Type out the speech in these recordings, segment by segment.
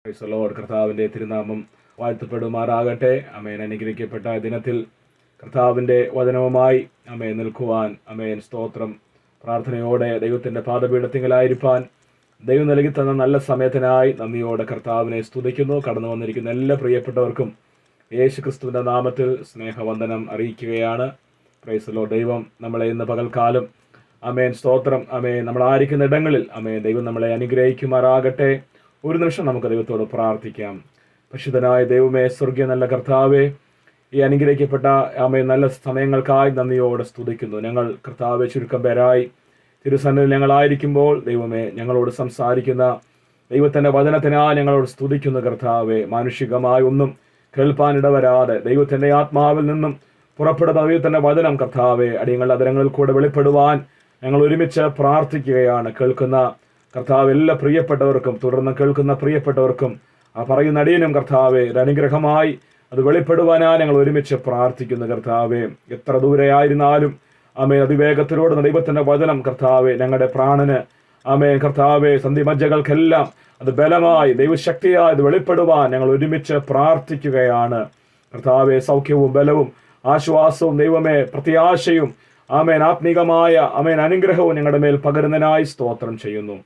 Price the Lord. കർത്താവിൻ്റെ തിരുനാമം വാഴ്ത്തപ്പെടുമാറാകട്ടെ. ആമേൻ. അനുഗ്രഹിക്കപ്പെട്ട ദിനത്തിൽ കർത്താവിൻ്റെ വചനവുമായി നിൽക്കുവാൻ സ്തോത്രം. പ്രാർത്ഥനയോടെ ദൈവത്തിൻ്റെ പാദപീഠത്തിങ്കലായിരിക്കാൻ ദൈവം നൽകി തന്ന നല്ല സമയത്തിനായി നന്ദിയോടെ കർത്താവിനെ സ്തുതിക്കുന്നു. കടന്നു വന്നിരിക്കുന്ന എല്ലാ പ്രിയപ്പെട്ടവർക്കും യേശു ക്രിസ്തുവിൻ്റെ നാമത്തിൽ സ്നേഹവന്ദനം അറിയിക്കുകയാണ്. Price the Lord. ദൈവം നമ്മളെ ഇന്ന് പകൽക്കാലം സ്തോത്രം നമ്മളായിരിക്കുന്ന ഇടങ്ങളിൽ ദൈവം നമ്മളെ അനുഗ്രഹിക്കുമാറാകട്ടെ. ഒരു നിമിഷം നമുക്ക് ദൈവത്തോട് പ്രാർത്ഥിക്കാം. പരിശുദ്ധനായ ദൈവമേ, സ്വർഗീയ നല്ല കർത്താവേ, ഈ അനുഗ്രഹിക്കപ്പെട്ട നല്ല സമയങ്ങൾക്കായി നന്ദിയോടെ സ്തുതിക്കുന്നു. ഞങ്ങൾ കർത്താവെ ചുരുക്കം പേരായി തിരുസന്നിധിയിൽ ഞങ്ങളായിരിക്കുമ്പോൾ ദൈവമേ, ഞങ്ങളോട് സംസാരിക്കുന്ന ദൈവത്തിൻ്റെ വചനത്തിനായി ഞങ്ങളോട് സ്തുതിക്കുന്നു കർത്താവെ. മാനുഷികമായി ഒന്നും കേൾപ്പാനിടവരാതെ ദൈവത്തിൻ്റെ ആത്മാവിൽ നിന്നും പുറപ്പെടുന്ന ദൈവത്തിൻ്റെ വചനം കർത്താവെ അടിയങ്ങളുടെ അതരങ്ങളിൽ കൂടെ വെളിപ്പെടുവാൻ ഞങ്ങൾ ഒരുമിച്ച് പ്രാർത്ഥിക്കുകയാണ്. കേൾക്കുന്ന കർത്താവ് എല്ലാ പ്രിയപ്പെട്ടവർക്കും, തുടർന്ന് കേൾക്കുന്ന പ്രിയപ്പെട്ടവർക്കും ആ പറയുന്ന അടിയനും കർത്താവെ ഒരു അനുഗ്രഹമായി അത് വെളിപ്പെടുവാനായി ഞങ്ങൾ ഒരുമിച്ച് പ്രാർത്ഥിക്കുന്നു കർത്താവെ. എത്ര ദൂരെയായിരുന്നാലും അതിവേഗത്തിലോടുന്ന ദൈവത്തിൻ്റെ വചനം കർത്താവെ ഞങ്ങളുടെ പ്രാണന് കർത്താവെ സന്ധിമജ്ജകൾക്കെല്ലാം അത് ബലമായി ദൈവശക്തിയായി അത് വെളിപ്പെടുവാൻ ഞങ്ങൾ ഒരുമിച്ച് പ്രാർത്ഥിക്കുകയാണ് കർത്താവെ. സൗഖ്യവും ബലവും ആശ്വാസവും ദൈവമേ പ്രത്യാശയും ആത്മീകമായ അനുഗ്രഹവും ഞങ്ങളുടെ മേൽ പകരുന്നതിനായി സ്തോത്രം ചെയ്യുന്നു.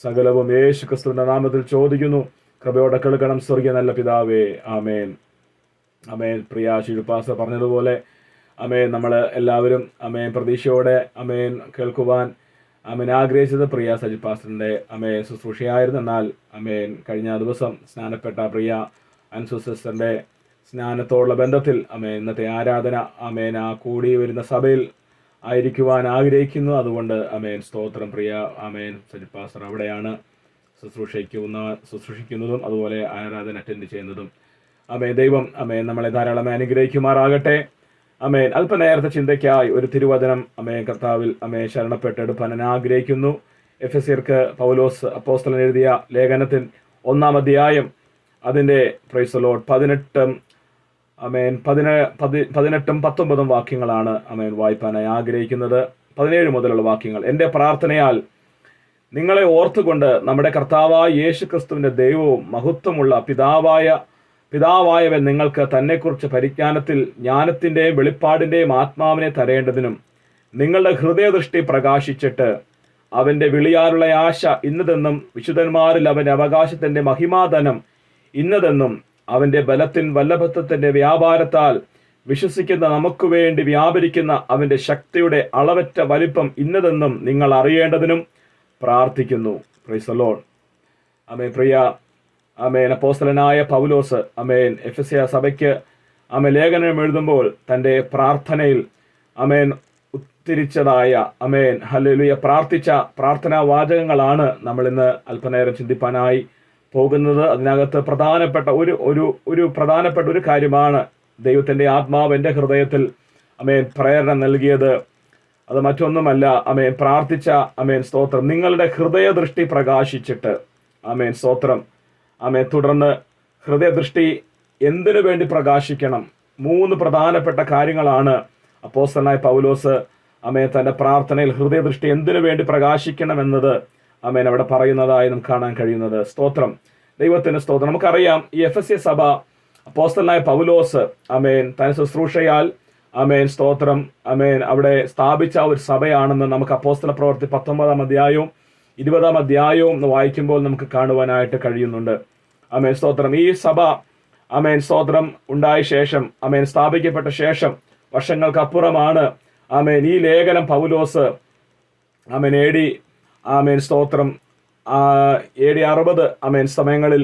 സകലവും യേശു ക്രിസ്തുവിന്റെ നാമത്തിൽ ചോദിക്കുന്നു. കൃപയോടെ കേൾക്കണം സ്വർഗീയ നല്ല പിതാവേ. ആമേൻ. പ്രിയ ശിവപാസ പറഞ്ഞതുപോലെ നമ്മൾ എല്ലാവരും പ്രതീക്ഷയോടെ കേൾക്കുവാൻ ആഗ്രഹിച്ചത് പ്രിയ സജിപാസ്റ്ററിന്റെ ശുശ്രൂഷയായിരുന്നു. എന്നാൽ കഴിഞ്ഞ ദിവസം സ്നാനപ്പെട്ട പ്രിയ അൻസുസിസ്റ്ററിന്റെ സ്നാനത്തോടുള്ള ബന്ധത്തിൽ ഇന്നത്തെ ആരാധന ആ കൂടി വരുന്ന സഭയിൽ ആയിരിക്കുവാൻ ആഗ്രഹിക്കുന്നു. അതുകൊണ്ട് സ്തോത്രം. പ്രിയ സജിപാസ്റ്റർ അവിടെയാണ് ശുശ്രൂഷിക്കുന്നതും അതുപോലെ ആരാധന അറ്റൻഡ് ചെയ്യുന്നതും. ദൈവം നമ്മളെ ധാരാളമായി അനുഗ്രഹിക്കുമാറാകട്ടെ. അല്പനേരത്തെ ചിന്തയ്ക്കായി ഒരു തിരുവചനം കർത്താവിൽ ശരണപ്പെട്ടെടുപ്പാൻ ഞാൻ ആഗ്രഹിക്കുന്നു. എഫെസ്യർക്ക് പൗലോസ് അപ്പോസ്തലൻ എഴുതിയ ലേഖനത്തിൽ 1-ാം അധ്യായം അതിൻ്റെ പ്രൈസ് ദി ലോർഡ് 18-19 വാക്യങ്ങളാണ് വായിപ്പാനായി ആഗ്രഹിക്കുന്നത്. 17 മുതലുള്ള വാക്യങ്ങൾ. എൻ്റെ പ്രാർത്ഥനയാൽ നിങ്ങളെ ഓർത്തുകൊണ്ട് നമ്മുടെ കർത്താവായ യേശു ക്രിസ്തുവിൻ്റെ ദൈവവും മഹത്വമുള്ള പിതാവായവൻ നിങ്ങൾക്ക് തന്നെക്കുറിച്ച് പരിജ്ഞാനത്തിൽ ജ്ഞാനത്തിൻ്റെയും വെളിപ്പാടിൻ്റെയും ആത്മാവിനെ തരേണ്ടതിനും നിങ്ങളുടെ ഹൃദയദൃഷ്ടി പ്രകാശിച്ചിട്ട് അവൻ്റെ വിളിയാലുള്ള ആശ ഇന്നതെന്നും വിശുദ്ധന്മാരിൽ അവൻ്റെ അവകാശത്തിൻ്റെ മഹിമാധനം ഇന്നതെന്നും അവൻ്റെ ബലത്തിൻ വല്ലഭത്വത്തിൻ്റെ വ്യാപാരത്താൽ വിശ്വസിക്കുന്ന നമുക്ക് വേണ്ടി വ്യാപരിക്കുന്ന അവൻ്റെ ശക്തിയുടെ അളവറ്റ വലിപ്പം ഇന്നതെന്നും നിങ്ങൾ അറിയേണ്ടതിനും പ്രാർത്ഥിക്കുന്നു. Price the Lord. പ്രിയ അപ്പോസ്തലനായ പൗലോസ് എഫെസ്യ സഭയ്ക്ക് ലേഖനം എഴുതുമ്പോൾ തൻ്റെ പ്രാർത്ഥനയിൽ ഉദ്ധരിച്ചതായ ഹല്ലേലൂയ പ്രാർത്ഥിച്ച പ്രാർത്ഥനാ വാചകങ്ങളാണ് നമ്മൾ ഇന്ന് അല്പനേരം ചിന്തിപ്പാനായി പോകുന്നത്. അതിനകത്ത് പ്രധാനപ്പെട്ട ഒരു പ്രധാനപ്പെട്ട ഒരു കാര്യമാണ് ദൈവത്തിൻ്റെ ആത്മാവ് എൻ്റെ ഹൃദയത്തിൽ പ്രേരണ നൽകിയത്. അത് മറ്റൊന്നുമല്ല, പ്രാർത്ഥിച്ച സ്തോത്രം നിങ്ങളുടെ ഹൃദയദൃഷ്ടി പ്രകാശിച്ചിട്ട് സ്തോത്രം. തുടർന്ന് ഹൃദയദൃഷ്ടി എന്തിനു വേണ്ടി പ്രകാശിക്കണം? 3 പ്രധാനപ്പെട്ട കാര്യങ്ങളാണ് അപ്പോസ്തലനായ പൗലോസ് തൻ്റെ പ്രാർത്ഥനയിൽ ഹൃദയദൃഷ്ടി എന്തിനു വേണ്ടി പ്രകാശിക്കണമെന്നത് അവിടെ പറയുന്നതായി നമുക്ക് കാണാൻ കഴിയുന്നത്. സ്തോത്രം. ദൈവത്തിന് സ്തോത്രം. നമുക്കറിയാം ഈ എഫെസ്യ സഭ അപ്പോസ്തലനായ പൗലോസ് തന്റെ ശുശ്രൂഷയാൽ സ്തോത്രം അവിടെ സ്ഥാപിച്ച ഒരു സഭയാണെന്ന് നമുക്ക് അപ്പോസ്തല പ്രവൃത്തി 19-ാം അധ്യായവും 20-ാം അധ്യായവും വായിക്കുമ്പോൾ നമുക്ക് കാണുവാനായിട്ട് കഴിയുന്നുണ്ട്. സ്തോത്രം. ഈ സഭ സ്തോത്രം ഉണ്ടായ ശേഷം സ്ഥാപിക്കപ്പെട്ട ശേഷം വർഷങ്ങൾക്കപ്പുറമാണ് ഈ ലേഖനം പൗലോസ് AD സ്തോത്രം AD 60 സമയങ്ങളിൽ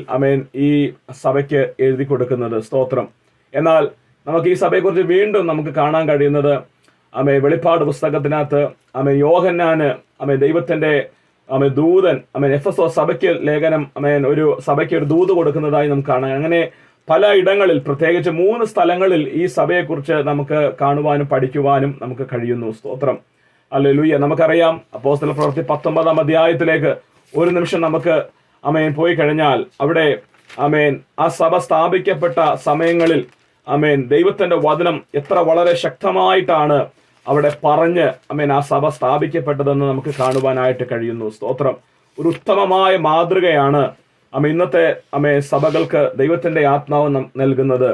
ഈ സഭയ്ക്ക് എഴുതി കൊടുക്കുന്നത്. സ്തോത്രം. എന്നാൽ നമുക്ക് ഈ സഭയെക്കുറിച്ച് വീണ്ടും നമുക്ക് കാണാൻ കഴിയുന്നത് വെളിപ്പാട് പുസ്തകത്തിനകത്ത് യോഹന്നാന് ദൈവത്തിന്റെ ദൂതൻ എഫെസോ സഭയ്ക്ക് ലേഖനം ഒരു സഭയ്ക്ക് ഒരു ദൂത് കൊടുക്കുന്നതായി നമുക്ക് കാണാം. അങ്ങനെ പല ഇടങ്ങളിൽ, പ്രത്യേകിച്ച് 3 സ്ഥലങ്ങളിൽ ഈ സഭയെക്കുറിച്ച് നമുക്ക് കാണുവാനും പഠിക്കുവാനും നമുക്ക് കഴിയുന്നു. സ്തോത്രം. ഹല്ലേലൂയ. നമുക്കറിയാം അപ്പോസ്തല പ്രവൃത്തി 19-ാം അധ്യായത്തിലേക്ക് ഒരു നിമിഷം നമുക്ക് പോയി കഴിഞ്ഞാൽ അവിടെ ആ സഭ സ്ഥാപിക്കപ്പെട്ട സമയങ്ങളിൽ ദൈവത്തിന്റെ വചനം എത്ര വളരെ ശക്തമായിട്ടാണ് അവിടെ പറഞ്ഞ് ആ സഭ സ്ഥാപിക്കപ്പെട്ടതെന്ന് നമുക്ക് കാണുവാനായിട്ട് കഴിയുന്നു. സ്തോത്രം. ഒരു ഉത്തമമായ മാതൃകയാണ് ഇന്നത്തെ സഭകൾക്ക് ദൈവത്തിന്റെ ആത്മാവ് നൽകുന്നത്.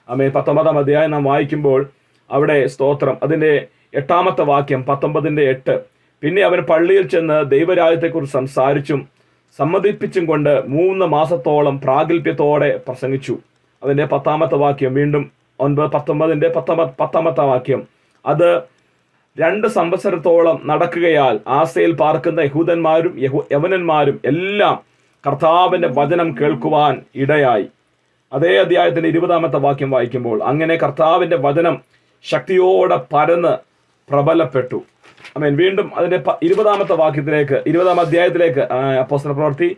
19-ാം അധ്യായം നാം വായിക്കുമ്പോൾ അവിടെ സ്തോത്രം അതിന്റെ 8-ാമത്തെ വാക്യം 19:8, പിന്നെ അവൻ പള്ളിയിൽ ചെന്ന് ദൈവരാജ്യത്തെക്കുറിച്ച് സംസാരിച്ചും സമ്മതിപ്പിച്ചും കൊണ്ട് 3 മാസത്തോളം പ്രാഗൽഭ്യത്തോടെ പ്രസംഗിച്ചു. അതിന്റെ 10-ാമത്തെ വാക്യം വീണ്ടും 19:10 വാക്യം, അത് 2 സംവത്സരത്തോളം നടക്കുകയാൽ ആസയിൽ പാർക്കുന്ന യഹൂദന്മാരും യവനന്മാരും എല്ലാം കർത്താവിന്റെ വചനം കേൾക്കുവാൻ ഇടയായി. അതേ അധ്യായത്തിന്റെ 20-ാമത്തെ വാക്യം വായിക്കുമ്പോൾ, അങ്ങനെ കർത്താവിന്റെ വചനം ശക്തിയോടെ പരന്ന് പ്രബലപ്പെട്ടു. വീണ്ടും അതിന്റെ 20-ാമത്തെ വാക്യത്തിലേക്ക് 20-ാം അധ്യായത്തിലേക്ക് അപ്പോസ്തല പ്രവൃത്തി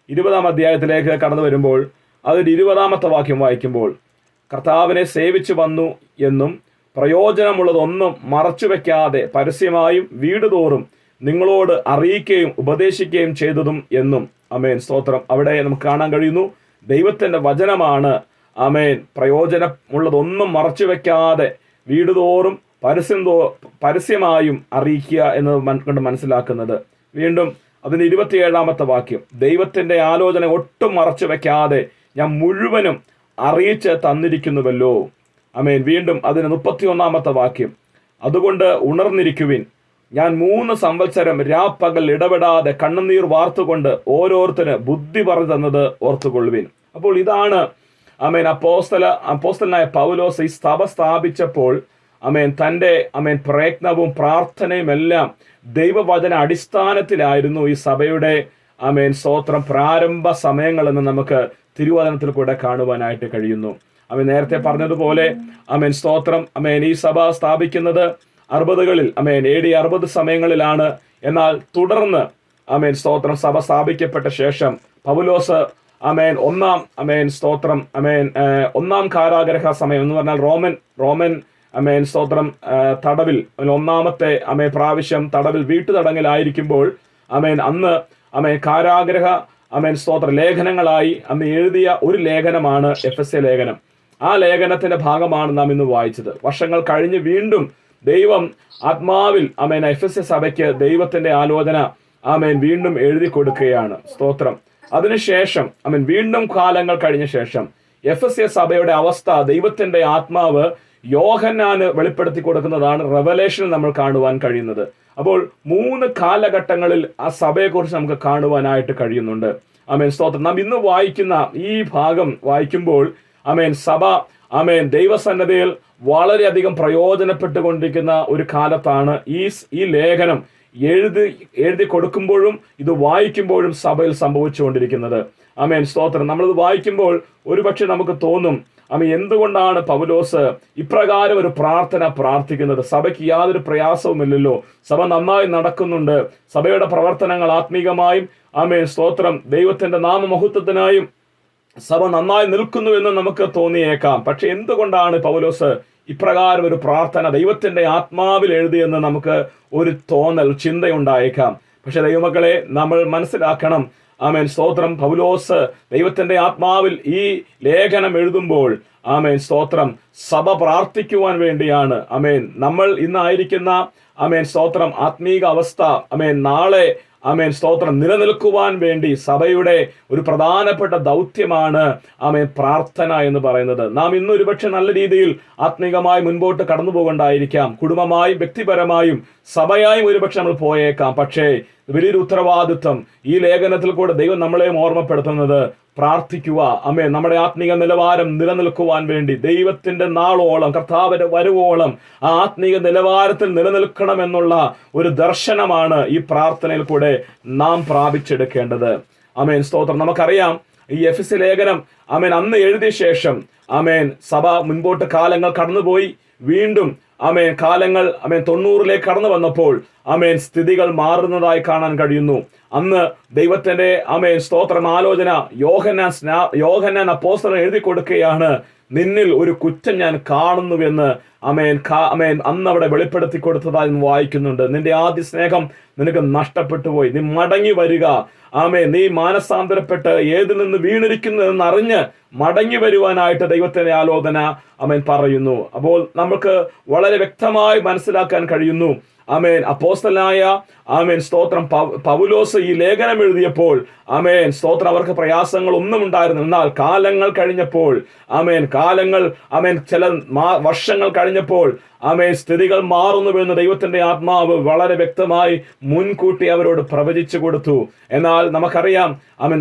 20-ാം അധ്യായത്തിലേക്ക് കടന്നു വരുമ്പോൾ അതിന്റെ 20-ാമത്തെ വാക്യം വായിക്കുമ്പോൾ, കർത്താവിനെ സേവിച്ചു വന്നു എന്നും പ്രയോജനമുള്ളതൊന്നും മറച്ചുവെക്കാതെ പരസ്യമായും വീടുതോറും നിങ്ങളോട് അറിയിക്കുകയും ഉപദേശിക്കുകയും ചെയ്തതും എന്നും. സ്തോത്രം. അവിടെ നമുക്ക് കാണാൻ കഴിയുന്നു, ദൈവത്തിന്റെ വചനമാണ് പ്രയോജനമുള്ളതൊന്നും മറച്ചുവെക്കാതെ വീടുതോറും പരസ്യമായും അറിയിക്കുക എന്നത് കൊണ്ട് മനസ്സിലാക്കുന്നത്. വീണ്ടും അതിന് 27-ാമത്തെ വാക്യം, ദൈവത്തിന്റെ ആലോചന ഒട്ടും മറച്ചു വെക്കാതെ ഞാൻ മുഴുവനും അറിയിച്ച് തന്നിരിക്കുന്നുവല്ലോ. വീണ്ടും അതിന് 31-ാമത്തെ വാക്യം, അതുകൊണ്ട് ഉണർന്നിരിക്കുവിൻ, ഞാൻ 3 സംവത്സരം രാപ്പകൽ ഇടപെടാതെ കണ്ണുനീർ വാർത്തുകൊണ്ട് ഓരോരുത്തര് ബുദ്ധി പറഞ്ഞു തന്നത് ഓർത്തുകൊള്ളുവിൻ. അപ്പോൾ ഇതാണ് അപ്പോസ്തലനായ പൗലോസ് ഈ സഭ സ്ഥാപിച്ചപ്പോൾ തൻ്റെ പ്രയത്നവും പ്രാർത്ഥനയും എല്ലാം ദൈവവചന അടിസ്ഥാനത്തിലായിരുന്നു. ഈ സഭയുടെ സ്തോത്രം പ്രാരംഭ സമയങ്ങളെന്ന് നമുക്ക് തിരുവചനത്തിൽ കൂടെ കാണുവാനായിട്ട് കഴിയുന്നു. നേരത്തെ പറഞ്ഞതുപോലെ സ്തോത്രം ഈ സഭ സ്ഥാപിക്കുന്നത് 60കളിൽ AD 60 സമയങ്ങളിലാണ്. എന്നാൽ തുടർന്ന് സ്തോത്രം സഭ സ്ഥാപിക്കപ്പെട്ട ശേഷം പൗലോസ് ഒന്നാം കാരാഗ്രഹ സമയം എന്ന് പറഞ്ഞാൽ റോമൻ സ്തോത്രം തടവിൽ 1-ാമത്തെ പ്രാവശ്യം തടവിൽ വീട്ടുതടങ്കലായിരിക്കുമ്പോൾ അന്ന് കാരാഗ്രഹ സ്തോത്ര ലേഖനങ്ങളായി അന്ന് എഴുതിയ ഒരു ലേഖനമാണ് എഫെസ്യ ലേഖനം. ആ ലേഖനത്തിന്റെ ഭാഗമാണ് നാം ഇന്ന് വായിച്ചത്. വർഷങ്ങൾ കഴിഞ്ഞ് വീണ്ടും ദൈവം ആത്മാവിൽ എഫെസ്യ സഭയ്ക്ക് ദൈവത്തിന്റെ ആലോചന വീണ്ടും എഴുതി കൊടുക്കുകയാണ്. സ്തോത്രം. അതിനുശേഷം വീണ്ടും കാലങ്ങൾ കഴിഞ്ഞ ശേഷം എഫെസ്യ സഭയുടെ അവസ്ഥ ദൈവത്തിന്റെ ആത്മാവ് യോഹന്നാന് വെളിപ്പെടുത്തി കൊടുക്കുന്നതാണ് റെവലേഷനിൽ നമ്മൾ കാണുവാൻ കഴിയുന്നത്. അപ്പോൾ 3 കാലഘട്ടങ്ങളിൽ ആ സഭയെക്കുറിച്ച് നമുക്ക് കാണുവാനായിട്ട് കഴിയുന്നുണ്ട്. സ്തോത്രം. നാം ഇന്ന് വായിക്കുന്ന ഈ ഭാഗം വായിക്കുമ്പോൾ സഭ ദൈവസന്നദ്ധയിൽ വളരെയധികം പ്രയോജനപ്പെട്ടുകൊണ്ടിരിക്കുന്ന ഒരു കാലത്താണ് ഈ ലേഖനം എഴുതി കൊടുക്കുമ്പോഴും ഇത് വായിക്കുമ്പോഴും സഭയിൽ സംഭവിച്ചുകൊണ്ടിരിക്കുന്നത്. സ്തോത്രം. നമ്മളിത് വായിക്കുമ്പോൾ ഒരുപക്ഷെ നമുക്ക് തോന്നും, എന്തുകൊണ്ടാണ് പൗലോസ് ഇപ്രകാരം ഒരു പ്രാർത്ഥന പ്രാർത്ഥിക്കുന്നത്? സഭയ്ക്ക് യാതൊരു പ്രയാസവുമില്ലല്ലോ, സഭ നന്നായി നടക്കുന്നുണ്ട്, സഭയുടെ പ്രവർത്തനങ്ങൾ ആത്മീകമായും സ്തോത്രം ദൈവത്തിന്റെ നാമമഹത്വത്തിനായും സഭ നന്നായി നിൽക്കുന്നു എന്ന് നമുക്ക് തോന്നിയേക്കാം. പക്ഷെ എന്തുകൊണ്ടാണ് പൗലോസ് ഇപ്രകാരം ഒരു പ്രാർത്ഥന ദൈവത്തിന്റെ ആത്മാവിൽ എഴുതിയെന്ന് നമുക്ക് ഒരു ചിന്തയുണ്ടായേക്കാം. പക്ഷെ ദൈവമക്കളെ, നമ്മൾ മനസ്സിലാക്കണം, സ്തോത്രം, പൗലോസ് ദൈവത്തിന്റെ ആത്മാവിൽ ഈ ലേഖനം എഴുതുമ്പോൾ സ്തോത്രം സഭ പ്രാർത്ഥിക്കുവാൻ വേണ്ടിയാണ്. നമ്മൾ ഇന്നായിരിക്കുന്ന സ്തോത്രം ആത്മീക അവസ്ഥ നാളെ സ്തോത്രം നിലനിൽക്കുവാൻ വേണ്ടി സഭയുടെ ഒരു പ്രധാനപ്പെട്ട ദൗത്യമാണ് പ്രാർത്ഥന എന്ന് പറയുന്നത്. നാം ഇന്ന് ഒരുപക്ഷെ നല്ല രീതിയിൽ ആത്മീകമായി മുൻപോട്ട് കടന്നു പോകണ്ടായിരിക്കാം. കുടുംബമായും വ്യക്തിപരമായും സഭയായും ഒരുപക്ഷെ നമ്മൾ പോയേക്കാം. പക്ഷേ വലിയൊരു ഉത്തരവാദിത്വം ഈ ലേഖനത്തിൽ കൂടെ ദൈവം നമ്മളെയും ഓർമ്മപ്പെടുത്തുന്നത് പ്രാർത്ഥിക്കുക. നമ്മുടെ ആത്മീക നിലവാരം നിലനിൽക്കുവാൻ വേണ്ടി ദൈവത്തിന്റെ നാളോളം, കർത്താവിന്റെ വരവോളം ആ ആത്മീക നിലവാരത്തിൽ നിലനിൽക്കണമെന്നുള്ള ഒരു ദർശനമാണ് ഈ പ്രാർത്ഥനയിൽ കൂടെ നാം പ്രാപിച്ചെടുക്കേണ്ടത്. സ്തോത്രം. നമുക്കറിയാം, ഈ എഫെസ്യ ലേഖനം അന്ന് എഴുതിയ ശേഷം സഭ മുൻപോട്ട് കാലങ്ങൾ കടന്നുപോയി. വീണ്ടും കാലങ്ങൾ 90ലേക്ക് കടന്നു വന്നപ്പോൾ സ്ഥിതികൾ മാറുന്നതായി കാണാൻ കഴിയുന്നു. അന്ന് ദൈവത്തിന്റെ സ്തോത്രം ആലോചന യോഹന്നാൻ അപ്പോസ്തലൻ എഴുതി കൊടുക്കുകയാണ്. നിന്നിൽ ഒരു കുറ്റം ഞാൻ കാണുന്നുവെന്ന് അന്ന് അവിടെ വെളിപ്പെടുത്തി കൊടുത്തതായി വായിക്കുന്നുണ്ട്. നിന്റെ ആദ്യ സ്നേഹം നിനക്ക് നഷ്ടപ്പെട്ടു പോയി, നീ മടങ്ങി വരിക. നീ മാനസാന്തരപ്പെട്ട് ഏതിൽ നിന്ന് വീണിരിക്കുന്നു എന്നറിഞ്ഞ് മടങ്ങി വരുവാനായിട്ട് ദൈവത്തിന്റെ ആലോചന പറയുന്നു. അപ്പോൾ നമുക്ക് വളരെ വ്യക്തമായി മനസ്സിലാക്കാൻ കഴിയുന്നു, ആമേൻ അപ്പോസ്തലനായ ആമേൻ സ്തോത്രം പൗലോസ് ഈ ലേഖനം എഴുതിയപ്പോൾ ആമേൻ സ്തോത്രം അവർക്ക് പ്രയാസങ്ങൾ ഒന്നും ഉണ്ടായിരുന്നു. എന്നാൽ കാലങ്ങൾ കഴിഞ്ഞപ്പോൾ ചില വർഷങ്ങൾ കഴിഞ്ഞപ്പോൾ സ്ഥിതികൾ മാറുന്നുവെന്ന് ദൈവത്തിന്റെ ആത്മാവ് വളരെ വ്യക്തമായി മുൻകൂട്ടി അവരോട് പ്രവചിച്ചു കൊടുത്തു. എന്നാൽ നമുക്കറിയാം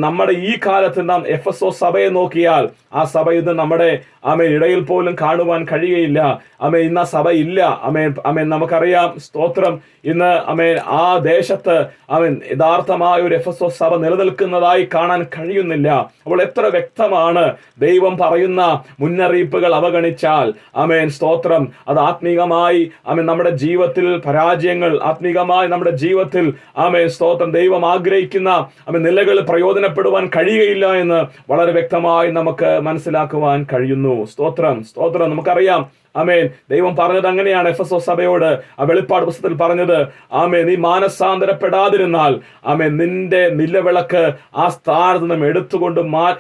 നമ്മുടെ ഈ കാലത്ത് നാം എഫെസോസ് സഭയെ നോക്കിയാൽ ആ സഭ ഇന്ന് നമ്മുടെ ഇടയിൽ പോലും കാണുവാൻ കഴിയുകയില്ല. ഇന്ന് ആ സഭ ഇല്ല. നമുക്കറിയാം സ്തോത്രം ഇന്ന് ആ ദേശത്ത് യഥാർത്ഥമായ ഒരു എഫെസോസ് സഭ നിലനിൽക്കുന്നതായി കാണാൻ കഴിയുന്നില്ല. അപ്പോൾ എത്ര വ്യക്തമാണ് ദൈവം പറയുന്ന മുന്നറിയിപ്പുകൾ അവഗണിച്ചാൽ സ്തോത്രം അത് ആത്മീകമായി നമ്മുടെ ജീവിതത്തിൽ പരാജയങ്ങൾ, ആത്മീകമായി നമ്മുടെ ജീവിതത്തിൽ സ്തോത്രം ദൈവം ആഗ്രഹിക്കുന്ന നിലകൾ പ്രയോജനപ്പെടുവാൻ കഴിയുകയില്ല എന്ന് വളരെ വ്യക്തമായി നമുക്ക് മനസ്സിലാക്കുവാൻ കഴിയുന്നു. സ്തോത്രം സ്തോത്രം നമുക്കറിയാം ദൈവം പറഞ്ഞത് അങ്ങനെയാണ് എഫെസോസ് സഭയോട്. ആ വെളിപ്പാട് പുസ്തകത്തിൽ പറഞ്ഞത് നീ മാനസാന്തരപ്പെടാതിരുന്നാൽ നിന്റെ നിലവിളക്ക് ആ സ്ഥാനത്ത് നിന്നും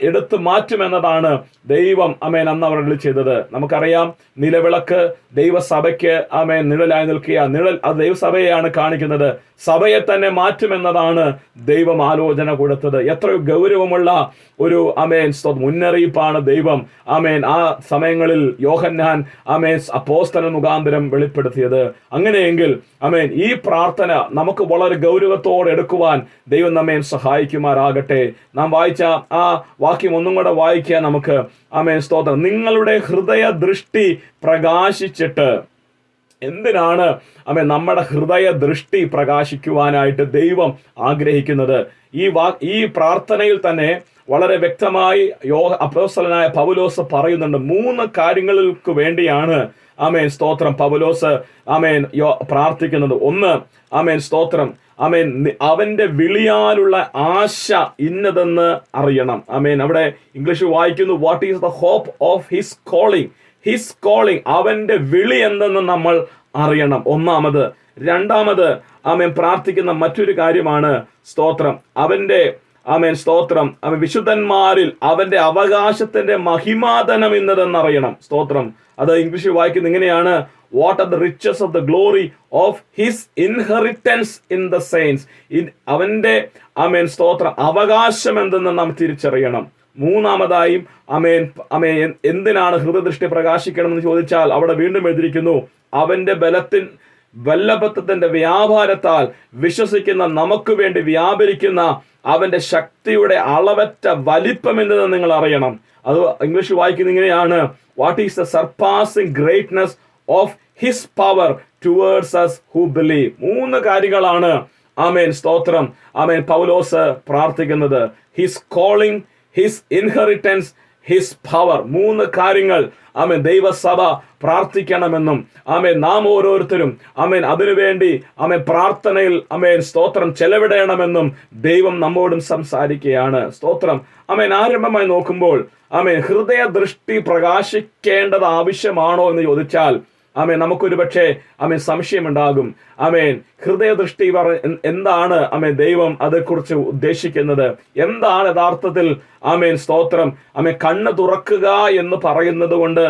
എടുത്തു മാറ്റുമെന്നതാണ് ദൈവം അന്ന് അവരുടെ ചെയ്തത്. നമുക്കറിയാം നിലവിളക്ക് ദൈവസഭയ്ക്ക് നിഴലായി നിൽക്കുക. നിഴൽ അത് ദൈവസഭയെയാണ് കാണിക്കുന്നത്. സഭയെ തന്നെ മാറ്റുമെന്നതാണ് ദൈവം ആലോചന കൊടുത്തത്. എത്രയോ ഗൗരവമുള്ള ഒരു മുന്നറിയിപ്പാണ് ദൈവം ആ സമയങ്ങളിൽ യോഹന്നാൻ അപ്പോസ്തലൻ മുഖാന്തരം വെളിപ്പെടുത്തിയത്. അങ്ങനെയെങ്കിൽ ഈ പ്രാർത്ഥന നമുക്ക് വളരെ ഗൗരവത്തോടെ എടുക്കുവാൻ ദൈവം നമ്മെ സഹായിക്കുമാറാകട്ടെ. നാം വായിച്ച ആ വാക്യം ഒന്നും കൂടെ വായിക്കുക നമുക്ക്. സ്തോത്രം. നിങ്ങളുടെ ഹൃദയ ദൃഷ്ടി പ്രകാശിച്ചിട്ട്. എന്തിനാണ് നമ്മുടെ ഹൃദയ ദൃഷ്ടി പ്രകാശിക്കുവാനായിട്ട് ദൈവം ആഗ്രഹിക്കുന്നത്? ഈ പ്രാർത്ഥനയിൽ തന്നെ വളരെ വ്യക്തമായി അപ്പോസ്തലനായ പൗലോസ് പറയുന്നുണ്ട്. 3 കാര്യങ്ങൾക്ക് വേണ്ടിയാണ് സ്തോത്രം പൗലോസ് പ്രാർത്ഥിക്കുന്നത്. ഒന്ന് സ്തോത്രം അവന്റെ വിളിയാലുള്ള ആശ ഇന്നതെന്ന് അറിയണം. അവിടെ ഇംഗ്ലീഷ് വായിക്കുന്നു, what is the hope of his calling. അവന്റെ വിളി എന്തെന്ന് നമ്മൾ അറിയണം. ഒന്നാമത്. രണ്ടാമത് പ്രാർത്ഥിക്കുന്ന മറ്റൊരു കാര്യമാണ് സ്തോത്രം സ്തോത്രം വിശുദ്ധന്മാരിൽ അവന്റെ അവകാശത്തിന്റെ മഹിമാധനം ഇന്നതെന്നറിയണം. സ്തോത്രം. അത് ഇംഗ്ലീഷിൽ വായിക്കുന്നത് ഇങ്ങനെയാണ്, what are the riches of the glory of his inheritance in the saints. അവന്റെ സ്തോത്രം അവകാശം എന്തെന്ന് നാം തിരിച്ചറിയണം. മൂന്നാമതായും എന്തിനാണ് ഹൃദയദൃഷ്ടി പ്രകാശിക്കണം എന്ന് ചോദിച്ചാൽ അവിടെ വീണ്ടും എഴുതിയിരിക്കുന്നു, അവന്റെ വല്ലഭത്വത്തിന്റെ വ്യാപാരത്താൽ വിശ്വസിക്കുന്ന നമുക്ക് വേണ്ടി വ്യാപരിക്കുന്ന അവന്റെ ശക്തിയുടെ അളവറ്റ വലിപ്പം എന്തെന്ന് നിങ്ങൾ അറിയണം. അത് ഇംഗ്ലീഷ് വായിക്കുന്നത് ഇങ്ങനെയാണ്, what is the surpassing greatness of his power towards us who believe. 3 കാര്യങ്ങളാണ് സ്തോത്രം പൗലോസ് പ്രാർത്ഥിക്കുന്നത്. His calling, his inheritance, his power. 3 കാര്യങ്ങൾ ദൈവസഭ പ്രാർത്ഥിക്കണമെന്നും നാം ഓരോരുത്തരും അതിനുവേണ്ടി പ്രാർത്ഥനയിൽ സ്തോത്രം ചെലവിടണമെന്നും ദൈവം നമ്മോടും സംസാരിക്കുകയാണ്. സ്തോത്രം. ആരംഭമായി നോക്കുമ്പോൾ ഹൃദയ ദൃഷ്ടി പ്രകാശിക്കേണ്ടത് ആവശ്യമാണോ എന്ന് ചോദിച്ചാൽ നമുക്കൊരു പക്ഷേ സംശയമുണ്ടാകും. ഹൃദയദൃഷ്ടി എന്താണ് ദൈവം അതേക്കുറിച്ച് ഉദ്ദേശിക്കുന്നത്? എന്താണ് യഥാർത്ഥത്തിൽ സ്തോത്രം കണ്ണ് തുറക്കുക എന്ന് പറയുന്നത് കൊണ്ട്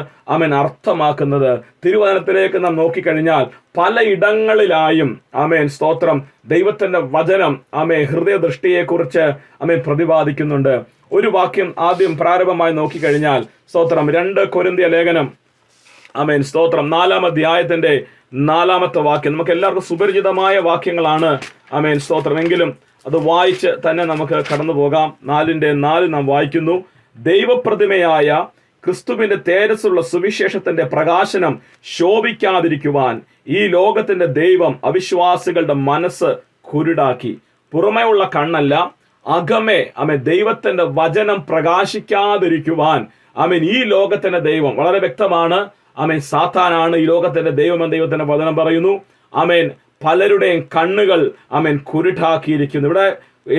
അർത്ഥമാക്കുന്നത്? തിരുവചനത്തിലേക്ക് നാം നോക്കിക്കഴിഞ്ഞാൽ പലയിടങ്ങളിലായും സ്തോത്രം ദൈവത്തിന്റെ വചനം ഹൃദയദൃഷ്ടിയെക്കുറിച്ച് പ്രതിപാദിക്കുന്നുണ്ട്. ഒരു വാക്യം ആദ്യം പ്രാരംഭമായി നോക്കിക്കഴിഞ്ഞാൽ സ്തോത്രം 2 കൊരിന്ത്യർ ലേഖനം സ്തോത്രം 4-ാം അധ്യായത്തിന്റെ 4-ാമത്തെ വാക്യം. നമുക്ക് എല്ലാവർക്കും സുപരിചിതമായ വാക്യങ്ങളാണ് സ്തോത്രം. എങ്കിലും അത് വായിച്ച് തന്നെ നമുക്ക് കടന്നു പോകാം. 4:4 നാം വായിക്കുന്നു, ദൈവപ്രതിമയായ ക്രിസ്തുവിന്റെ തേജസ്സുള്ള സുവിശേഷത്തിന്റെ പ്രകാശനം ശോഭിക്കാതിരിക്കുവാൻ ഈ ലോകത്തിന്റെ ദൈവം അവിശ്വാസികളുടെ മനസ്സ് കുരുടാക്കി. പുറമേ ഉള്ള കണ്ണല്ല, അകമേ ദൈവത്തിന്റെ വചനം പ്രകാശിക്കാതിരിക്കുവാൻ ഈ ലോകത്തിന്റെ ദൈവം, വളരെ വ്യക്തമാണ്, സാത്താനാണ് ഈ ലോകത്തിന്റെ ദൈവം. ദൈവത്തിന്റെ വചനം പറയുന്നു പലരുടെയും കണ്ണുകൾ കുരുട്ടാക്കിയിരിക്കുന്നു. ഇവിടെ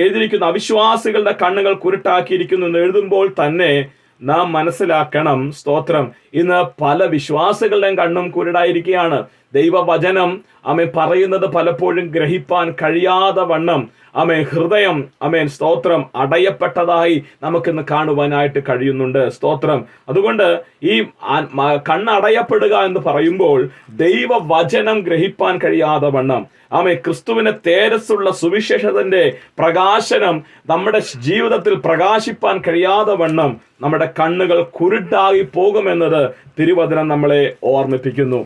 എഴുതിയിരിക്കുന്നു അവിശ്വാസികളുടെ കണ്ണുകൾ കുരുട്ടാക്കിയിരിക്കുന്നു എന്ന് എഴുതുമ്പോൾ തന്നെ നാം മനസ്സിലാക്കണം സ്തോത്രം, ഇന്ന് പല വിശ്വാസികളുടെയും കണ്ണും കുരുടായിരിക്കുകയാണ്. ദൈവവചനം പറയുന്നത് പലപ്പോഴും ഗ്രഹിപ്പാൻ കഴിയാതെ വണ്ണം ഹൃദയം സ്തോത്രം അടയപ്പെട്ടതായി നമുക്കിന്ന് കാണുവാനായിട്ട് കഴിയുന്നുണ്ട്. സ്തോത്രം. അതുകൊണ്ട് ഈ കണ്ണടയപ്പെടുക എന്ന് പറയുമ്പോൾ ദൈവവചനം ഗ്രഹിപ്പാൻ കഴിയാതെ വണ്ണം ക്രിസ്തുവിനെ തേജസ്സുള്ള സുവിശേഷത്തിന്റെ പ്രകാശനം നമ്മുടെ ജീവിതത്തിൽ പ്രകാശിപ്പാൻ കഴിയാതെ വണ്ണം നമ്മുടെ കണ്ണുകൾ കുരുടായി പോകുമെന്നത് തിരുവചനം നമ്മളെ ഓർമ്മിപ്പിക്കുന്നു.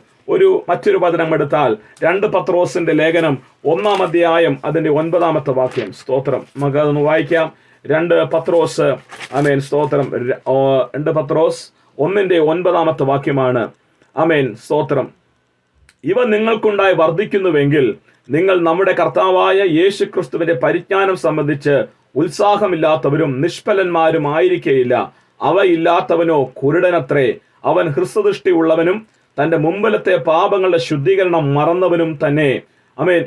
മറ്റൊരു വചനം എടുത്താൽ 2 പത്രോസിന്റെ ലേഖനം 1-ാം അധ്യായം അതിന്റെ 9-ാമത്തെ വാക്യം. സ്തോത്രം. നമുക്ക് അതൊന്ന് വായിക്കാം. 2 പത്രോസ് സ്തോത്രം. 2 പത്രോസ് 1-ന്റെ 9-ാമത്തെ വാക്യമാണ്. സ്തോത്രം. ഇവ നിങ്ങൾക്കുണ്ടായി വർദ്ധിക്കുന്നുവെങ്കിൽ നിങ്ങൾ നമ്മുടെ കർത്താവായ യേശു ക്രിസ്തുവിന്റെ പരിജ്ഞാനം സംബന്ധിച്ച് ഉത്സാഹമില്ലാത്തവരും നിഷ്ഫലന്മാരും ആയിരിക്കയില്ല. അവ ഇല്ലാത്തവനോ കുരുടനത്രേ, അവൻ ഹ്രസ്വദൃഷ്ടി ഉള്ളവനും തന്റെ മുമ്പിലത്തെ പാപങ്ങളുടെ ശുദ്ധീകരണം മറന്നവനും തന്നെ.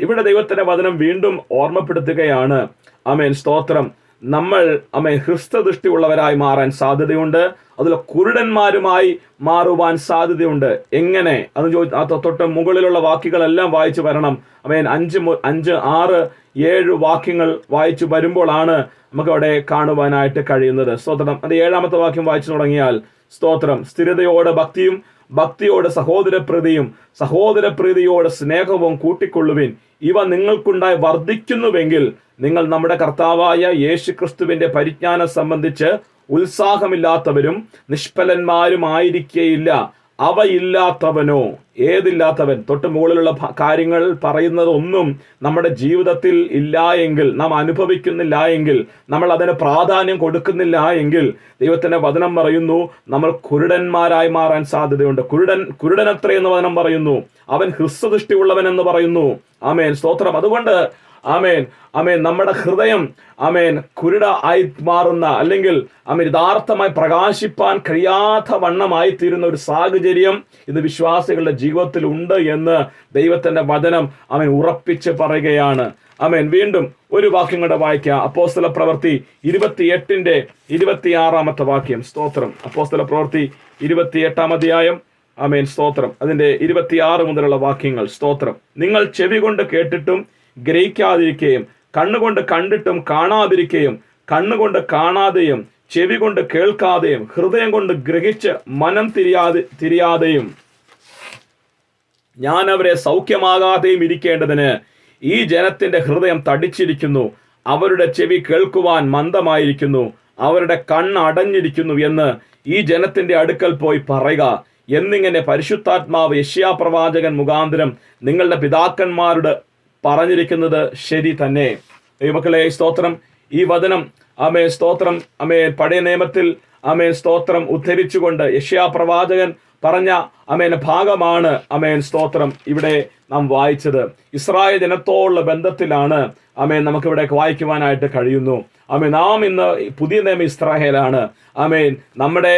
ഇവിടെ ദൈവത്തിന്റെ വചനം വീണ്ടും ഓർമ്മപ്പെടുത്തുകയാണ്. സ്തോത്രം. നമ്മൾ ഹ്രസ്വദൃഷ്ടി ഉള്ളവരായി മാറാൻ സാധ്യതയുണ്ട്. അതിൽ കുരുടന്മാരുമായി മാറുവാൻ സാധ്യതയുണ്ട്. എങ്ങനെ അത് തൊട്ട് മുകളിലുള്ള വാക്യങ്ങളെല്ലാം വായിച്ചു വരണം. 5, 6, 7 വാക്യങ്ങൾ വായിച്ചു വരുമ്പോഴാണ് നമുക്ക് അവിടെ കാണുവാനായിട്ട് കഴിയുന്നത്. സ്തോത്രം. അത് 7-ാമത്തെ വാക്യം വായിച്ചു തുടങ്ങിയാൽ സ്തോത്രം. സ്ഥിരതയോടെ ഭക്തിയും, ഭക്തിയോട് സഹോദരപ്രീതിയും, സഹോദരപ്രീതിയോട് സ്നേഹവും കൂട്ടിക്കൊള്ളുവിൻ. ഇവ നിങ്ങൾക്കുണ്ടായി വർദ്ധിക്കുന്നുവെങ്കിൽ നിങ്ങൾ നമ്മുടെ കർത്താവായ യേശു ക്രിസ്തുവിന്റെ പരിജ്ഞാനം സംബന്ധിച്ച് ഉത്സാഹമില്ലാത്തവരും നിഷ്ഫലന്മാരും ആയിരിക്കയില്ല. അവ ഇല്ലാത്തവനോ, ഏതില്ലാത്തവൻ? തൊട്ട് മുകളിലുള്ള കാര്യങ്ങൾ പറയുന്നത് ഒന്നും നമ്മുടെ ജീവിതത്തിൽ ഇല്ല എങ്കിൽ, നാം അനുഭവിക്കുന്നില്ല എങ്കിൽ, നമ്മൾ അതിന് പ്രാധാന്യം കൊടുക്കുന്നില്ല എങ്കിൽ ദൈവത്തിന്റെ വചനം പറയുന്നു നമ്മൾ കുരുടന്മാരായി മാറാൻ സാധ്യതയുണ്ട്. കുരുടനത്ര എന്ന് വചനം പറയുന്നു. അവൻ ഹ്രസ്വദൃഷ്ടി ഉള്ളവൻ എന്ന് പറയുന്നു. സ്തോത്രം. അതുകൊണ്ട് നമ്മുടെ ഹൃദയം കുരുട ആയി മാറുന്ന, അല്ലെങ്കിൽ യഥാർത്ഥമായി പ്രകാശിപ്പാൻ കഴിയാത്ത വണ്ണമായി തീരുന്ന ഒരു സാഹചര്യം ഇന്ന് വിശ്വാസികളുടെ ജീവിതത്തിൽ ഉണ്ട് എന്ന് ദൈവത്തിന്റെ വചനം ഉറപ്പിച്ച് പറയുകയാണ്. വീണ്ടും ഒരു വാക്യം കൂടെ വായിക്കാം. അപ്പോസ്തല പ്രവൃത്തി 28-ന്റെ 26-ാമത്തെ വാക്യം. സ്തോത്രം. അപ്പോസ്തല പ്രവൃത്തി 28-ാം അധ്യായം. സ്തോത്രം. അതിന്റെ 26 മുതലുള്ള വാക്യങ്ങൾ. സ്തോത്രം. നിങ്ങൾ ചെവി കൊണ്ട് കേട്ടിട്ടും ഗ്രഹിക്കാതിരിക്കുകയും, കണ്ണുകൊണ്ട് കണ്ടിട്ടും കാണാതിരിക്കുകയും, കണ്ണുകൊണ്ട് കാണാതെയും ചെവി കൊണ്ട് കേൾക്കാതെയും ഹൃദയം കൊണ്ട് ഗ്രഹിച്ച് മനം തിരിയാതെയും ഞാൻ അവരെ സൗഖ്യമാകാതെയും ഇരിക്കേണ്ടതിന് ഈ ജനത്തിന്റെ ഹൃദയം തടിച്ചിരിക്കുന്നു, അവരുടെ ചെവി കേൾക്കുവാൻ മന്ദമായിരിക്കുന്നു, അവരുടെ കണ്ണ് അടഞ്ഞിരിക്കുന്നു എന്ന് ഈ ജനത്തിന്റെ അടുക്കൽ പോയി പറയുക എന്നിങ്ങനെ പരിശുദ്ധാത്മാവ് യെശയ്യാ പ്രവാചകൻ മുഖാന്തരം നിങ്ങളുടെ പിതാക്കന്മാരോട് പറഞ്ഞിരിക്കുന്നത് ശരി തന്നെ. ദൈവമക്കളെ, സ്തോത്രം. ഈ വചനം സ്തോത്രം പഴയ നിയമത്തിൽ സ്തോത്രം ഉദ്ധരിച്ചുകൊണ്ട് യെശയ്യാ പ്രവാചകൻ പറഞ്ഞ ഭാഗമാണ് സ്തോത്രം ഇവിടെ നാം വായിച്ചത്. ഇസ്രായേൽ ജനത്തോടുള്ള ബന്ധത്തിലാണ് നമുക്കിവിടെ വായിക്കുവാനായിട്ട് കഴിയുന്നു. നാം ഇന്ന് പുതിയ നിയമ ഇസ്രായേലാണ്. നമ്മുടെ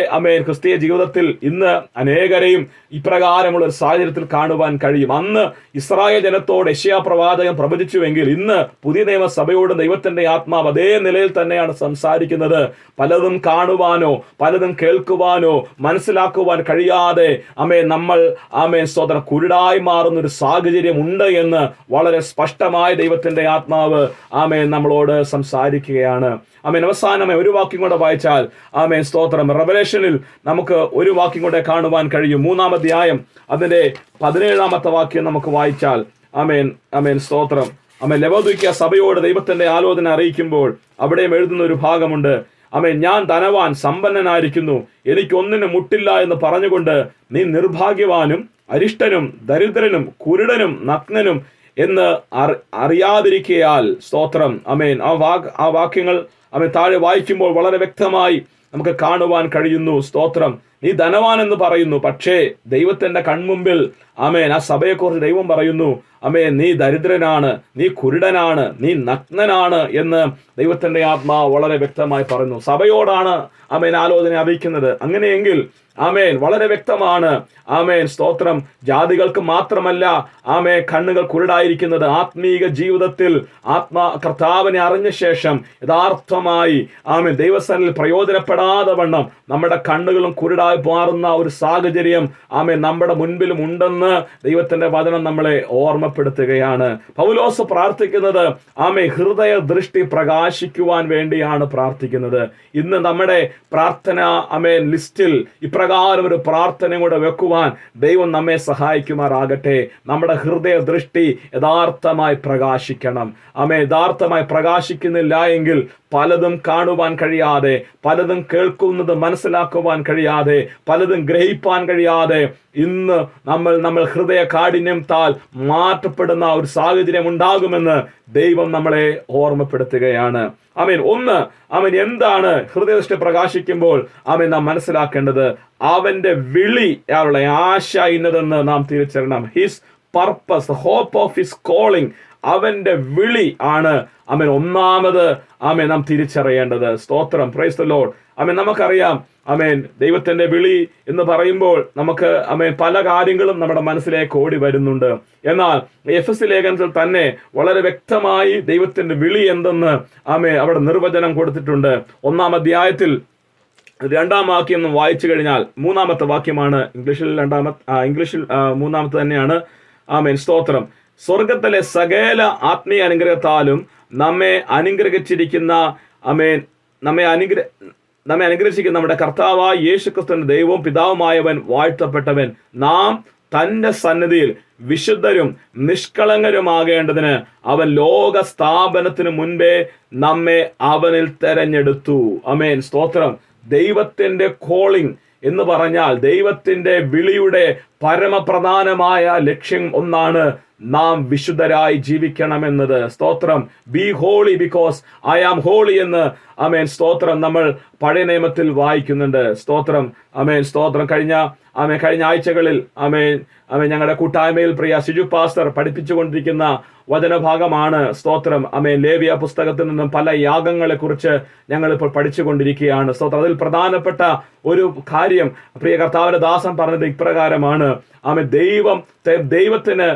ക്രിസ്തീയ ജീവിതത്തിൽ ഇന്ന് അനേകരെയും ഇപ്രകാരമുള്ള ഒരു സാഹചര്യത്തിൽ കാണുവാൻ കഴിയും. അന്ന് ഇസ്രായേൽ ജനത്തോട് യെശയ്യാ പ്രവാചകൻ പ്രവചിച്ചുവെങ്കിൽ ഇന്ന് പുതിയ നിയമസഭയോട് ദൈവത്തിന്റെ ആത്മാവ് അതേ നിലയിൽ തന്നെയാണ് സംസാരിക്കുന്നത്. പലതും കാണുവാനോ പലതും കേൾക്കുവാനോ മനസ്സിലാക്കുവാൻ കഴിയാതെ നമ്മൾ സ്വതന്ത്ര കുരുടായി മാറുന്ന ഒരു സാഹചര്യം ഉണ്ട് എന്ന് വളരെ സ്പഷ്ടമായി ദൈവത്തിന്റെ ആത്മാവ് നമ്മളോട് സംസാരിക്കുകയാണ്. അവസാനമായി ഒരു വാക്യം കൂടെ വായിച്ചാൽ സ്തോത്രം. റെവലേഷനിൽ നമുക്ക് ഒരു വാക്യം കൂടെ കാണുവാൻ കഴിയും. 3-ാം അധ്യായം അതിന്റെ 17-ാമത്തെ വാക്യം നമുക്ക് വായിച്ചാൽ സ്തോത്രം. ലവോദിക്യ സഭയോട് ദൈവത്തിന്റെ ആലോചന അറിയിക്കുമ്പോൾ അവിടെയും എഴുതുന്ന ഒരു ഭാഗമുണ്ട്. ഞാൻ ധനവാൻ സമ്പന്നനായിരിക്കുന്നു, എനിക്കൊന്നിനും മുട്ടില്ല എന്ന് പറഞ്ഞുകൊണ്ട് നീ നിർഭാഗ്യവാനും അരിഷ്ടനും ദരിദ്രനും കുരുടനും നഗ്നനും എന്ന് അറിയാതിരിക്കയാൽ. സ്തോത്രം. ആ വാക്യങ്ങൾ താഴെ വായിക്കുമ്പോൾ വളരെ വ്യക്തമായി നമുക്ക് കാണുവാൻ കഴിയുന്നു. സ്തോത്രം. നീ ധനവാൻ എന്ന് പറയുന്നു, പക്ഷേ ദൈവത്തിന്റെ കൺമുമ്പിൽ ആ സഭയെക്കുറിച്ച് ദൈവം പറയുന്നു നീ ദരിദ്രനാണ്, നീ കുരുടനാണ്, നീ നഗ്നനാണ് എന്ന് ദൈവത്തിൻ്റെ ആത്മാവ് വളരെ വ്യക്തമായി പറയുന്നു. സഭയോടാണ് ആലോചന അറിയിക്കുന്നത്. അങ്ങനെയെങ്കിൽ വളരെ വ്യക്തമാണ്. സ്തോത്രം. ജാതികൾക്ക് മാത്രമല്ല കണ്ണുകൾ കുരുടായിരിക്കുന്നത്. ആത്മീക ജീവിതത്തിൽ കർത്താവിനെ അറിഞ്ഞ ശേഷം യഥാർത്ഥമായി ദൈവസന്നിധിയിൽ പ്രയോജനപ്പെടാതെ വണ്ണം നമ്മുടെ കണ്ണുകളും കുരുടായി മാറുന്ന ഒരു സാഹചര്യം നമ്മുടെ മുൻപിലും ഉണ്ടെന്ന് ദൈവത്തിന്റെ വചനം നമ്മളെ ഓർമ്മപ്പെടുത്തുകയാണ്. പൗലോസ് പ്രാർത്ഥിക്കുന്നത് ഹൃദയ ദൃഷ്ടി പ്രകാശിക്കുവാൻ വേണ്ടിയാണ് പ്രാർത്ഥിക്കുന്നത്. ഇന്ന് നമ്മുടെ പ്രാർത്ഥന ലിസ്റ്റിൽ ഇപ്രകാരം ഒരു പ്രാർത്ഥന കൂടെ വെക്കുവാൻ ദൈവം നമ്മെ സഹായിക്കുമാറാകട്ടെ. നമ്മുടെ ഹൃദയ ദൃഷ്ടി യഥാർത്ഥമായി പ്രകാശിക്കണം. യഥാർത്ഥമായി പ്രകാശിക്കുന്നില്ല എങ്കിൽ പലതും കാണുവാൻ കഴിയാതെ, പലതും കേൾക്കുന്നത് മനസ്സിലാക്കുവാൻ കഴിയാതെ, പലതും ഗ്രഹിപ്പാൻ കഴിയാതെ ഇന്ന് നമ്മൾ ഹൃദയ കാഠിന്യത്താൽ മാറ്റപ്പെടുന്ന ഒരു സാഹചര്യം ഉണ്ടാകുമെന്ന് ദൈവം നമ്മളെ ഓർമ്മപ്പെടുത്തുകയാണ്. ഒന്ന് എന്താണ് ഹൃദയദൃഷ്ടി പ്രകാശിക്കുമ്പോൾ നാം മനസ്സിലാക്കേണ്ടത്? അവന്റെ വിളി, അയാളുടെ ആശ ഇന്നതെന്ന് നാം തിരിച്ചറിയണം. His purpose, hope of his calling, അവന്റെ വിളി ആണ് ഒന്നാമത് നാം തിരിച്ചറിയേണ്ടത്. സ്തോത്രം. Praise the Lord. നമുക്കറിയാം ദൈവത്തിന്റെ വിളി എന്ന് പറയുമ്പോൾ നമുക്ക് പല കാര്യങ്ങളും നമ്മുടെ മനസ്സിലേക്ക് ഓടി വരുന്നുണ്ട്. എന്നാൽ എഫെസ്യ ലേഖനത്തിൽ തന്നെ വളരെ വ്യക്തമായി ദൈവത്തിന്റെ വിളി എന്തെന്ന് അവിടെ നിർവചനം കൊടുത്തിട്ടുണ്ട്. 1-ാം അധ്യായത്തിൽ 2-ാം വാക്യം വായിച്ചു കഴിഞ്ഞാൽ 3-ാമത്തെ വാക്യമാണ്. ഇംഗ്ലീഷിൽ 3-ാമത്തെ തന്നെയാണ്. സ്തോത്രം. സ്വർഗത്തിലെ സകല ആത്മീയ അനുഗ്രഹത്താലും നമ്മെ അനുഗ്രഹിച്ചിരിക്കുന്ന നമ്മെ അനുഗ്രഹിച്ചിരിക്കുന്ന നമ്മുടെ കർത്താവായ യേശുക്രിസ്തുവിന്റെ ദൈവവും പിതാവുമായവൻ വാഴ്ത്തപ്പെട്ടവൻ. നാം തന്റെ സന്നിധിയിൽ വിശുദ്ധരും നിഷ്കളങ്കരുമാകേണ്ടതിന് അവൻ ലോക സ്ഥാപനത്തിന് മുൻപേ നമ്മെ അവനിൽ തെരഞ്ഞെടുത്തു. സ്തോത്രം. ദൈവത്തിന്റെ കോളിംഗ് എന്ന് പറഞ്ഞാൽ ദൈവത്തിന്റെ വിളിയുടെ പരമപ്രധാനമായ ലക്ഷ്യം ഒന്നാണ്, നാം വിശുദ്ധരായി ജീവിക്കണമെന്നത്. സ്തോത്രം. Be holy because I am holy എന്ന് സ്തോത്രം നമ്മൾ പഴയ നിയമത്തിൽ വായിക്കുന്നുണ്ട്. സ്തോത്രം. സ്തോത്രം. കഴിഞ്ഞ ആഴ്ചകളിൽ ഞങ്ങളുടെ കൂട്ടായ്മയിൽ പ്രിയ സിജു പാസ്റ്റർ പഠിപ്പിച്ചുകൊണ്ടിരിക്കുന്ന വചനഭാഗമാണ്. സ്തോത്രം. ലേവ്യ പുസ്തകത്തിൽ നിന്നും പല യാഗങ്ങളെ കുറിച്ച് ഞങ്ങളിപ്പോൾ പഠിച്ചുകൊണ്ടിരിക്കുകയാണ്. സ്തോത്രം. അതിൽ പ്രധാനപ്പെട്ട ഒരു കാര്യം പ്രിയ കർത്താവിന്റെ ദാസൻ പറഞ്ഞത് ഇപ്രകാരമാണ്. ദൈവത്തിന്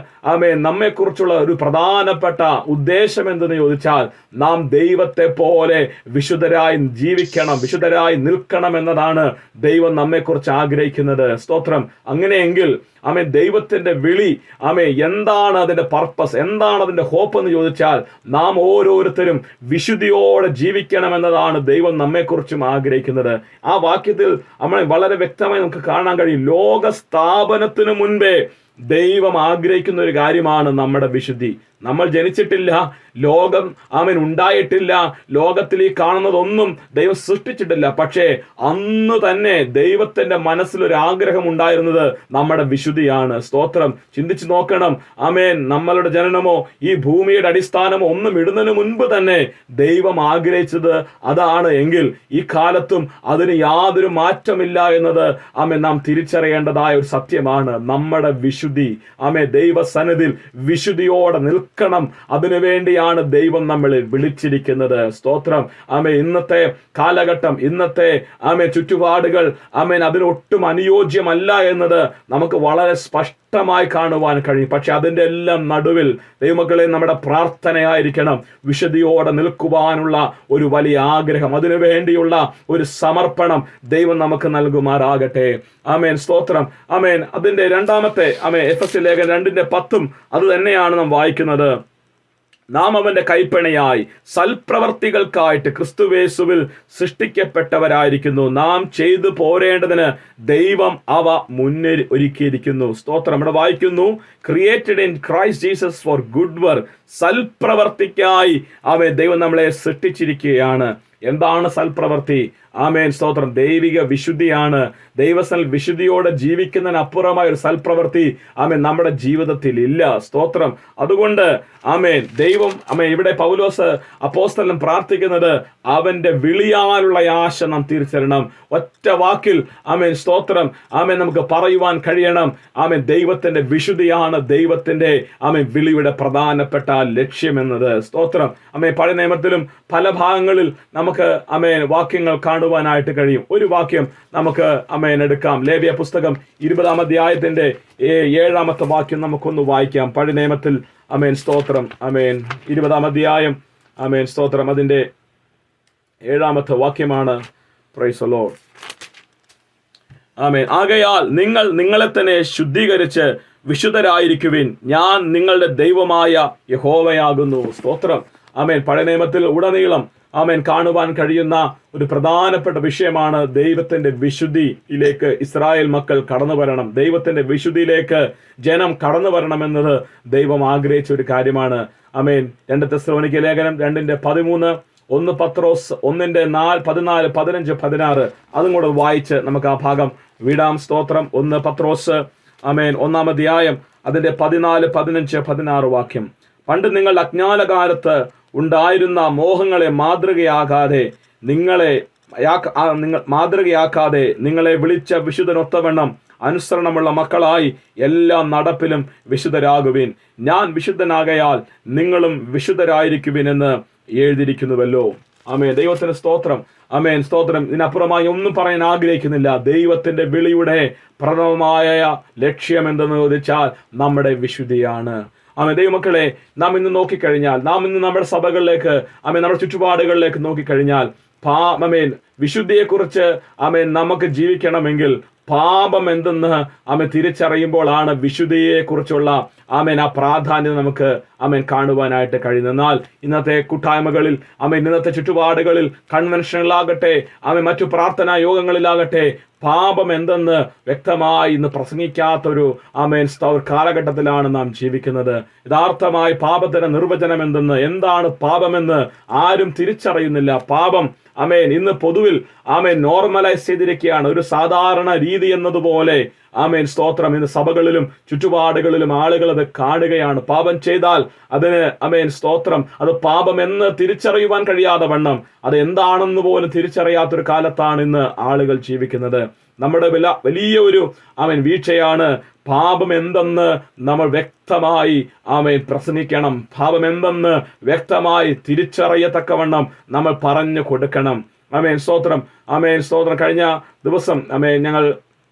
നമ്മെക്കുറിച്ചുള്ള ഒരു പ്രധാനപ്പെട്ട ഉദ്ദേശം എന്തെന്ന് ചോദിച്ചാൽ, നാം ദൈവത്തെ പോലെ വിശുദ്ധരായി ജീവിക്കണം, വിശുദ്ധരായി നിൽക്കണം എന്നതാണ് ദൈവം നമ്മെക്കുറിച്ച് ആഗ്രഹിക്കുന്നത്. സ്തോത്രം. അങ്ങനെയെങ്കിൽ ദൈവത്തിന്റെ വിളി എന്താണ് അതിന്റെ പർപ്പസ്, എന്താണ് അതിന്റെ ഹോപ്പ് എന്ന് ചോദിച്ചാൽ, നാം ഓരോരുത്തരും വിശുദ്ധിയോടെ ജീവിക്കണം എന്നതാണ് ദൈവം നമ്മെക്കുറിച്ചും ആഗ്രഹിക്കുന്നത്. ആ വാക്യത്തിൽ വളരെ വ്യക്തമായി നമുക്ക് കാണാൻ കഴിയും. ലോക സ്ഥാപനത്തിന് മുൻപേ ദൈവം ആഗ്രഹിക്കുന്ന ഒരു കാര്യമാണ് നമ്മുടെ വിശുദ്ധി. നമ്മൾ ജനിച്ചിട്ടില്ല, ലോകം ഉണ്ടായിട്ടില്ല, ലോകത്തിൽ ഈ കാണുന്നതൊന്നും ദൈവം സൃഷ്ടിച്ചിട്ടില്ല. പക്ഷേ അന്ന് തന്നെ ദൈവത്തിന്റെ മനസ്സിലൊരു ആഗ്രഹം ഉണ്ടായിരുന്നത് നമ്മുടെ വിശുദ്ധിയാണ്. സ്തോത്രം. ചിന്തിച്ചു നോക്കണം. നമ്മളുടെ ജനനമോ ഈ ഭൂമിയുടെ അടിസ്ഥാനമോ ഒന്നും ഇടുന്നതിന് മുൻപ് തന്നെ ദൈവം ആഗ്രഹിച്ചത് അതാണ് എങ്കിൽ ഈ കാലത്തും അതിന് യാതൊരു മാറ്റമില്ല എന്നത് നാം തിരിച്ചറിയേണ്ടതായ ഒരു സത്യമാണ്. നമ്മുടെ വിശുദ്ധി ദൈവസന്നിധിയിൽ വിശുദ്ധിയോടെ നിൽക്കണം. അതിനുവേണ്ടിയാണ് ദൈവം നമ്മളെ വിളിച്ചിരിക്കുന്നത്. സ്തോത്രം. ഇന്നത്തെ കാലഘട്ടം, ഇന്നത്തെ ചുറ്റുപാടുകൾ അതിനൊട്ടും അനുയോജ്യമല്ല എന്നത് നമുക്ക് വളരെ സ്പഷ്ടമായി കാണുവാൻ കഴിയും. പക്ഷെ അതിൻ്റെ എല്ലാം നടുവിൽ ദൈവമക്കളെ നമ്മുടെ പ്രാർത്ഥനയായിരിക്കണം വിശുദ്ധിയോടെ നിൽക്കുവാനുള്ള ഒരു വലിയ ആഗ്രഹം, അതിനു വേണ്ടിയുള്ള ഒരു സമർപ്പണം ദൈവം നമുക്ക് നൽകുമാറാകട്ടെ. സ്തോത്രം. അതിന്റെ 2-ാമത്തെ എഫെസ്യ ലേഖനം 2:10 അത് തന്നെയാണ് നാം വായിക്കുന്നത്. നാം അവന്റെ കൈപ്പണിയായി സൽപ്രവർത്തികൾക്കായിട്ട് ക്രിസ്തുവേശുവിൽ സൃഷ്ടിക്കപ്പെട്ടവരായിരിക്കുന്നു. നാം ചെയ്തു പോരേണ്ടതിന് ദൈവം അവ മുന്നിൽ ഒരുക്കിയിരിക്കുന്നു. സ്തോത്രം. ഇവിടെ വായിക്കുന്നു, created in Christ Jesus for good work. സൽപ്രവർത്തിക്കായി ദൈവം നമ്മളെ സൃഷ്ടിച്ചിരിക്കുകയാണ്. എന്താണ് സൽപ്രവർത്തി? ആമേൻ സ്തോത്രം ദൈവിക വിശുദ്ധിയാണ്. ദൈവസ്ഥൽ വിശുദ്ധിയോടെ ജീവിക്കുന്നതിനപ്പുറമായ ഒരു സൽപ്രവൃത്തി ആമേൻ നമ്മുടെ ജീവിതത്തിൽ ഇല്ല. സ്തോത്രം. അതുകൊണ്ട് ആമേൻ ദൈവം ഇവിടെ പൗലോസ് അപ്പോസ്തലൻ പ്രാർത്ഥിക്കുന്നത് അവന്റെ വിളിയാലുള്ള ആശ നാം തിരിച്ചറിയണം. ഒറ്റ വാക്കിൽ ആമേൻ സ്തോത്രം ആമേൻ നമുക്ക് പറയുവാൻ കഴിയണം. ആമേൻ ദൈവത്തിന്റെ വിശുദ്ധിയാണ് ദൈവത്തിന്റെ ആമേൻ വിളിയുടെ പ്രധാനപ്പെട്ട ലക്ഷ്യമെന്നത്. സ്തോത്രം. ആമേൻ പഴയ നിയമത്തിലും പല ഭാഗങ്ങളിൽ നമുക്ക് ആമേൻ വാക്യങ്ങൾ കാണുവാനായിട്ട് കഴിയും. ഒരു വാക്യം നമുക്ക് ആമേൻ എടുക്കാം. ലേവ്യ പുസ്തകം 20-ാം അധ്യായത്തിന്റെ 7-ാമത്തെ വാക്യം നമുക്കൊന്ന് വായിക്കാം. പഴയ നിയമത്തിൽ ആമേൻ സ്തോത്രം ആമേൻ 20-ാം അധ്യായം ആമേൻ സ്തോത്രം അതിന്റെ 7-ാമത്തെ വാക്യമാണ്. Praise the Lord. ആമേൻ. ആകയാൽ നിങ്ങൾ നിങ്ങളെ തന്നെ ശുദ്ധീകരിച്ച് വിശുദ്ധരായിരിക്കുവിൻ, ഞാൻ നിങ്ങളുടെ ദൈവമായ യഹോവയാകുന്നു. സ്തോത്രം. ആമേൻ. പഴയ നിയമത്തിൽ ഉടനീളം ആമേൻ കാണുവാൻ കഴിയുന്ന ഒരു പ്രധാനപ്പെട്ട വിഷയമാണ് ദൈവത്തിന്റെ വിശുദ്ധിയിലേക്ക് ഇസ്രായേൽ മക്കൾ കടന്നു വരണം. ദൈവത്തിന്റെ വിശുദ്ധിയിലേക്ക് ജനം കടന്നു വരണമെന്നത് ദൈവം ആഗ്രഹിച്ച ഒരു കാര്യമാണ്. ആമേൻ. 2 തെസ്സലോനിക്ക ലേഖനം 2:13, 1 പത്രോസ് 1:14, 15, 16 അതും കൂടെ വായിച്ച് നമുക്ക് ആ ഭാഗം വിടാം. സ്തോത്രം. 1 പത്രോസ് ആമേൻ 1-ാം അധ്യായം അതിന്റെ 14, 15, 16 വാക്യം. പണ്ട് നിങ്ങൾ അജ്ഞാനകാലത്ത് ഉണ്ടായിരുന്ന മോഹങ്ങളെ മാതൃകയാക്കാതെ നിങ്ങളെ വിളിച്ച വിശുദ്ധനൊത്തവണ്ണം അനുസരണമുള്ള മക്കളായി എല്ലാ നടപ്പിലും വിശുദ്ധരാകുവിൻ, ഞാൻ വിശുദ്ധനാകയാൽ നിങ്ങളും വിശുദ്ധരായിരിക്കുവിൻ എന്ന് എഴുതിയിരിക്കുന്നുവല്ലോ. ആമേൻ. ദൈവത്തിന് സ്തോത്രം. ആമേൻ സ്തോത്രം. ഇതിനപ്പുറമായി ഒന്നും പറയാൻ ആഗ്രഹിക്കുന്നില്ല. ദൈവത്തിന്റെ വിളിയുടെ പ്രഥമമായ ലക്ഷ്യം എന്തെന്ന് ചോദിച്ചാൽ നമ്മുടെ വിശുദ്ധിയാണ്. ആമേൻ. ദൈവമക്കളെ, നാം ഇന്ന് നോക്കിക്കഴിഞ്ഞാൽ, നാം ഇന്ന് നമ്മുടെ സഭകളിലേക്ക് ആമേൻ നമ്മുടെ ചുറ്റുപാടുകളിലേക്ക് നോക്കിക്കഴിഞ്ഞാൽ ആമേൻ വിശുദ്ധിയെക്കുറിച്ച് ആമേൻ നമുക്ക് ജീവിക്കണമെങ്കിൽ പാപം എന്തെന്ന് ആമേൻ തിരിച്ചറിയുമ്പോഴാണ് വിശുദ്ധിയെക്കുറിച്ചുള്ള ആമേൻ ആ പ്രാധാന്യം നമുക്ക് ആമേൻ കാണുവാനായിട്ട് കഴിയുന്നത്. എന്നാൽ ഇന്നത്തെ കൂട്ടായ്മകളിൽ ആമേൻ ഇന്നത്തെ ചുറ്റുപാടുകളിൽ കൺവെൻഷനുകളാകട്ടെ ആമേൻ മറ്റു പ്രാർത്ഥനാ യോഗങ്ങളിലാകട്ടെ പാപം എന്തെന്ന് വ്യക്തമായി ഇന്ന് പ്രസംഗിക്കാത്തൊരു ആമേൻ കാലഘട്ടത്തിലാണ് നാം ജീവിക്കുന്നത്. യഥാർത്ഥമായി പാപത്തിന്റെ നിർവചനം എന്താണ് പാപമെന്ന് ആരും തിരിച്ചറിയുന്നില്ല. പാപം ആമേൻ ഇന്ന് പൊതുവിൽ ആമേൻ നോർമലൈസ് ചെയ്തിരിക്കുകയാണ്. ഒരു സാധാരണ രീതി എന്നതുപോലെ ആമേൻ സ്തോത്രം ഇന്ന് സഭകളിലും ചുറ്റുപാടുകളിലും ആളുകൾ അത് കാണുകയാണ്. പാപം ചെയ്താൽ അതിന് ആമേൻ സ്തോത്രം അത് പാപം എന്ന് തിരിച്ചറിയുവാൻ കഴിയാതെ വണ്ണം അത് എന്താണെന്ന് പോലും തിരിച്ചറിയാത്തൊരു കാലത്താണ് ഇന്ന് ആളുകൾ ജീവിക്കുന്നത്. നമ്മുടെ വലിയ ഒരു ആമേൻ വീഴ്ചയാണ്. പാപം എന്തെന്ന് നമ്മൾ വ്യക്തമായി ആമേൻ പ്രസംഗിക്കണം. പാപം എന്തെന്ന് വ്യക്തമായി തിരിച്ചറിയത്തക്കവണ്ണം നമ്മൾ പറഞ്ഞു കൊടുക്കണം. ആമേൻ സ്തോത്രം. ആമേൻ സ്തോത്രം. കഴിഞ്ഞ ദിവസം ആമേൻ ഞങ്ങൾ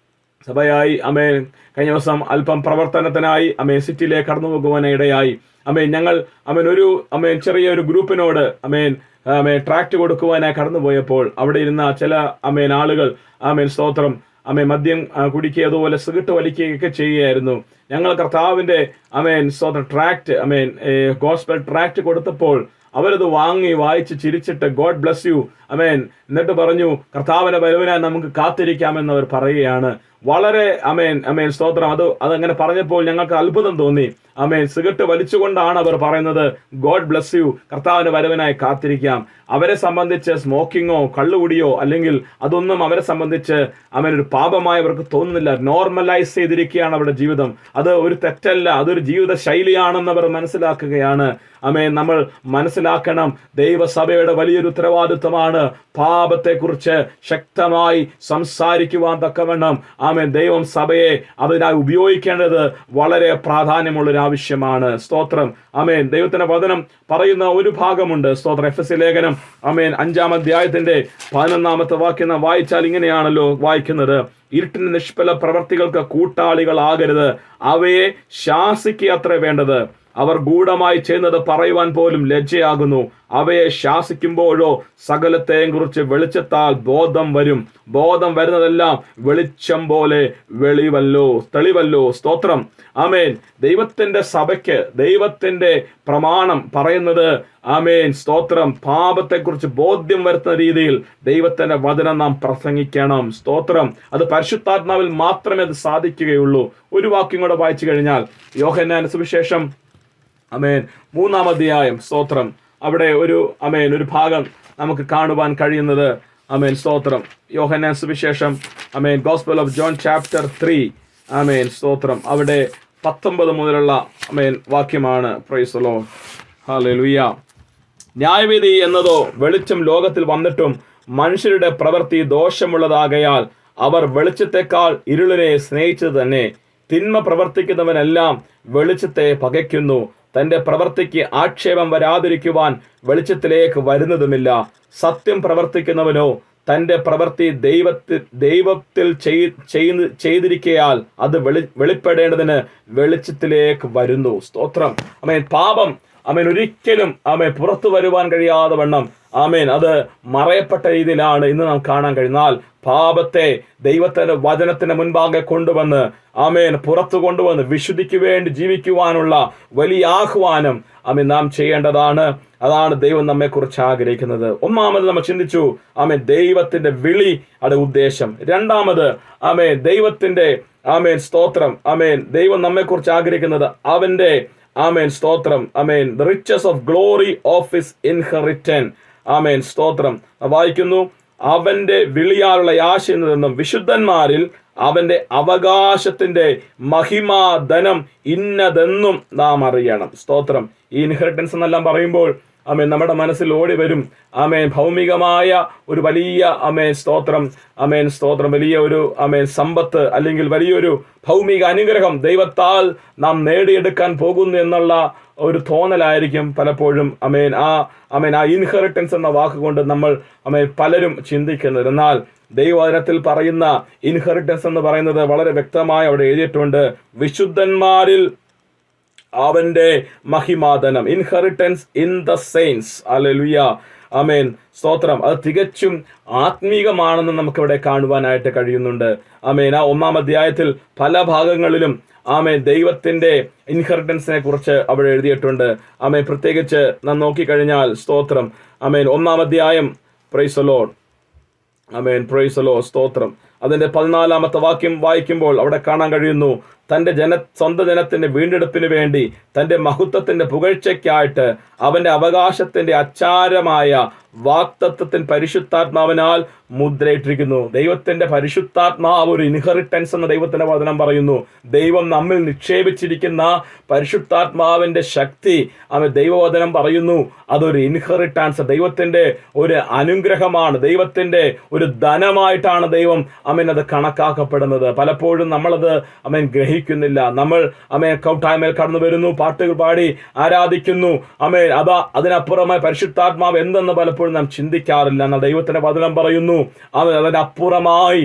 സഭയായി ആമേൻ കഴിഞ്ഞ ദിവസം അല്പം പ്രവർത്തനത്തിനായി ആമേൻ സിറ്റിയിലേക്ക് കടന്നു പോകുവാനിടയായി. ആമേൻ ഞങ്ങൾ ആമേൻ ചെറിയൊരു ഗ്രൂപ്പിനോട് ആമേൻ ട്രാക്ട് കൊടുക്കുവാനായി കടന്നുപോയപ്പോൾ അവിടെ ഇരുന്ന ചില ആമേൻ ആളുകൾ ആമേൻ സ്തോത്രം ആമേൻ മദ്യം കുടിക്കുക അതുപോലെ സിഗരറ്റ് വലിക്കുകയൊക്കെ ചെയ്യുകയായിരുന്നു. ഞങ്ങൾ കർത്താവിന്റെ ആമേൻ സ്തോത്രം ട്രാക്ട് ആമേൻ ഗോസ്പൽ ട്രാക്ട് കൊടുത്തപ്പോൾ അവരത് വായിച്ച് ചിരിച്ചിട്ട് ഗോഡ് ബ്ലസ് യു ആമേൻ എന്നിട്ട് പറഞ്ഞു കർത്താവിന്റെ വരവിനായി നമുക്ക് കാത്തിരിക്കാമെന്ന് അവർ പറയുകയാണ്. വളരെ ആമേൻ സ്തോത്രം. അതങ്ങനെ പറഞ്ഞപ്പോൾ ഞങ്ങൾക്ക് അത്ഭുതം തോന്നി. ആമേൻ സിഗരറ്റ് വലിച്ചുകൊണ്ടാണ് അവർ പറയുന്നത് ഗോഡ് ബ്ലസ് യു, കർത്താവിന്റെ വരവിനായി കാത്തിരിക്കാം. അവരെ സംബന്ധിച്ച് സ്മോക്കിങ്ങോ കള്ളുകുടിയോ അല്ലെങ്കിൽ അതൊന്നും അവരെ സംബന്ധിച്ച് ആമേൻ ഒരു പാപമായി അവർക്ക് തോന്നുന്നില്ല. നോർമലൈസ് ചെയ്തിരിക്കുകയാണ് അവരുടെ ജീവിതം. അത് ഒരു തെറ്റല്ല, അതൊരു ജീവിത ശൈലിയാണെന്ന് അവർ മനസ്സിലാക്കുകയാണ്. ആമേൻ നമ്മൾ മനസ്സിലാക്കണം, ദൈവസഭയുടെ വലിയൊരു ഉത്തരവാദിത്വമാണ് പാപത്തെക്കുറിച്ച് ശക്തമായി സംസാരിക്കുവാൻ തക്കവണ്ണം ആമേൻ ദൈവം സഭയെ അതിനായി ഉപയോഗിക്കേണ്ടത് വളരെ പ്രാധാന്യമുള്ളൊരു ആവശ്യമാണ്. സ്തോത്രം. ആമേൻ. ദൈവത്തിന്റെ വചനം പറയുന്ന ഒരു ഭാഗമുണ്ട്. സ്തോത്രം. എഫെസ്യ ലേഖനം ആമേൻ 5-ാം അധ്യായത്തിന്റെ 11-ാമത്തെ വാക്യം വായിച്ചാൽ ഇങ്ങനെയാണല്ലോ വായിക്കുന്നത്: ഇരുട്ടിന്റെ നിഷ്ഫല പ്രവർത്തികൾക്ക് കൂട്ടാളികളാകരുത്, അവയെ ശാസിക്കുക അത്ര വേണ്ടത്. അവർ ഗൂഢമായി ചെയ്യുന്നത് പറയുവാൻ പോലും ലജ്ജയാകുന്നു. അവയെ ശാസിക്കുമ്പോഴോ സകലത്തെയും കുറിച്ച് വെളിച്ചത്താൽ ബോധം വരും. ബോധം വരുന്നതെല്ലാം വെളിച്ചം പോലെ തെളിവല്ലോ. സ്തോത്രം. ആമേൻ. ദൈവത്തിന്റെ സഭയ്ക്ക് ദൈവത്തിന്റെ പ്രമാണം പറയുന്നത് ആമേൻ സ്തോത്രം പാപത്തെക്കുറിച്ച് ബോധ്യം വരുത്തുന്ന രീതിയിൽ ദൈവത്തിന്റെ വചനം നാം പ്രസംഗിക്കണം. സ്തോത്രം. അത് പരിശുദ്ധാത്മാവിൽ മാത്രമേ അത് സാധിക്കുകയുള്ളൂ. ഒരു വാക്യം കൂടെ വായിച്ചു കഴിഞ്ഞാൽ യോഹന്നാന്റെ സുവിശേഷം ആമേൻ 3-ാം അധ്യായം സ്തോത്രം അവിടെ ഒരു ഭാഗം നമുക്ക് കാണുവാൻ കഴിയുന്നത് ആമേൻ സ്തോത്രം. യോഹന്നാൻ സുവിശേഷം ആമേൻ ഗോസ്പൽ ഓഫ് ജോൺ ചാപ്റ്റർ 3 ആമേൻ സ്തോത്രം. അവിടെ 19 മുതലുള്ള ആമേൻ വാക്യമാണ്. Praise the Lord. ഹല്ലേലൂയ. ന്യായവിധി എന്നതോ വെളിച്ചം ലോകത്തിൽ വന്നിട്ടും മനുഷ്യരുടെ പ്രവൃത്തി ദോഷമുള്ളതാകയാൽ അവർ വെളിച്ചത്തെക്കാൾ ഇരുളിനെ സ്നേഹിച്ചത് തന്നെ. തിന്മ പ്രവർത്തിക്കുന്നവനെല്ലാം വെളിച്ചത്തെ പകയ്ക്കുന്നു, തന്റെ പ്രവൃത്തിക്ക് ആക്ഷേപം വരാതിരിക്കുവാൻ വെളിച്ചത്തിലേക്ക് വരുന്നതുമില്ല. സത്യം പ്രവർത്തിക്കുന്നവനോ തന്റെ പ്രവൃത്തി ദൈവത്തിൽ ചെയ്തിരിക്കയാൽ അത് വെളിപ്പെടേണ്ടതിന് വെളിച്ചത്തിലേക്ക് വരുന്നു. സ്തോത്രം. ആമേൻ. പാപം ആമേൻ ഒരിക്കലും ആമേൻ പുറത്തു വരുവാൻ കഴിയാതെ വണ്ണം ആമേൻ അത് മറയപ്പെട്ട രീതിയിലാണ് ഇന്ന് നാം കാണാൻ കഴിയുന്നാൽ പാപത്തെ ദൈവത്തിന്റെ വചനത്തിന് മുൻപാകെ കൊണ്ടുവന്ന് ആമേൻ പുറത്തു കൊണ്ടുവന്ന് വിശുദ്ധിക്ക് വേണ്ടി ജീവിക്കുവാനുള്ള വലിയ ആഹ്വാനം ആമേൻ നാം ചെയ്യേണ്ടതാണ്. അതാണ് ദൈവം നമ്മെ കുറിച്ച് ആഗ്രഹിക്കുന്നത്. ഒന്നാമത് നമ്മൾ ചിന്തിച്ചു ആമേൻ ദൈവത്തിന്റെ വിളി അത് ഉദ്ദേശം. രണ്ടാമത് ആമേൻ ദൈവത്തിന്റെ ആമേൻ സ്തോത്രം ആമേൻ ദൈവം നമ്മെ കുറിച്ച് ആഗ്രഹിക്കുന്നത് അവന്റെ ആമേൻ സ്തോത്രം ആമേൻ the riches of glory of his inheritance. ആമേൻ സ്തോത്രം. വായിക്കുന്നു, അവന്റെ വിളിയാലുള്ള ആശയിൽ നിന്നും വിശുദ്ധന്മാരിൽ അവന്റെ അവകാശത്തിന്റെ മഹിമാധനം ഇന്നതെന്നും നാം അറിയണം. സ്തോത്രം. ഈ ഇൻഹെറിറ്റൻസ് എന്നെല്ലാം പറയുമ്പോൾ ആമേൻ നമ്മുടെ മനസ്സിൽ ഓടി വരും ആമേൻ ഭൗമികമായ ഒരു വലിയ ആമേൻ സ്തോത്രം ആമേൻ സ്തോത്രം വലിയ ഒരു ആമേൻ സമ്പത്ത് അല്ലെങ്കിൽ വലിയൊരു ഭൗമിക അനുഗ്രഹം ദൈവത്താൽ നാം നേടിയെടുക്കാൻ പോകുന്നു എന്നുള്ള ഒരു തോന്നലായിരിക്കും പലപ്പോഴും ആമേൻ ആ ഇൻഹെറിറ്റൻസ് എന്ന വാക്കുകൊണ്ട് നമ്മൾ ആമേൻ പലരും ചിന്തിക്കുന്നത്. എന്നാൽ ദൈവവചനത്തിൽ പറയുന്ന ഇൻഹെറിറ്റൻസ് എന്ന് പറയുന്നത് വളരെ വ്യക്തമായി അവിടെ എഴുതിയിട്ടുണ്ട്. വിശുദ്ധന്മാരിൽ അവന്റെ മഹിമാധനം, ഇൻഹെറിറ്റൻസ് ഇൻ ദ സെയിൻസ്. ഹല്ലേലൂയ. ആമേൻ സ്തോത്രം. അത് തികച്ചും ആത്മീകമാണെന്ന് നമുക്കിവിടെ കാണുവാനായിട്ട് കഴിയുന്നുണ്ട്. ആമേൻ. ആ 1-ാം അധ്യായത്തിൽ പല ഭാഗങ്ങളിലും ആമേൻ ദൈവത്തിന്റെ ഇൻഹെറിറ്റൻസിനെ കുറിച്ച് അവിടെ എഴുതിയിട്ടുണ്ട്. ആമേൻ പ്രത്യേകിച്ച് നാം നോക്കിക്കഴിഞ്ഞാൽ സ്തോത്രം ആമേൻ 1-ാം അധ്യായം price the Lord amen praise the Lord സ്തോത്രം അതിന്റെ 14-ാമത്തെ വാക്യം വായിക്കുമ്പോൾ അവിടെ കാണാൻ കഴിയുന്നു, തന്റെ സ്വന്തം ജനത്തിന്റെ വീണ്ടെടുപ്പിന് വേണ്ടി തന്റെ മഹത്വത്തിന്റെ പുകഴ്ചയ്ക്കായിട്ട് അവന്റെ അവകാശത്തിന്റെ അച്ചാരമായ വാഗ്ദത്തത്തിന് പരിശുദ്ധാത്മാവിനാൽ മുദ്രയിട്ടിരിക്കുന്നു. ദൈവത്തിന്റെ പരിശുദ്ധാത്മാവ് ഒരു ഇൻഹെറിറ്റൻസ് എന്ന് ദൈവത്തിന്റെ വചനം പറയുന്നു. ദൈവം നമ്മിൽ നിക്ഷേപിച്ചിരിക്കുന്ന പരിശുദ്ധാത്മാവിന്റെ ശക്തി ദൈവവചനം പറയുന്നു അതൊരു ഇൻഹെറിറ്റൻസ്, ദൈവത്തിന്റെ ഒരു അനുഗ്രഹമാണ്, ദൈവത്തിന്റെ ഒരു ധനമായിട്ടാണ് ദൈവം അത് കണക്കാക്കപ്പെടുന്നത്. പലപ്പോഴും നമ്മളത് ഗ്രഹിക്കുന്നില്ല. നമ്മൾ കൂട്ടായ്മയിൽ കടന്നു വരുന്നു, പാട്ടുകൾ പാടി ആരാധിക്കുന്നു, അതിനപ്പുറമായി പരിശുദ്ധാത്മാവ് എന്തെന്ന് പലപ്പോഴും നാം ചിന്തിക്കാറില്ല. എന്നാൽ ദൈവത്തിന്റെ വചനം പറയുന്നു അതിനപ്പുറമായി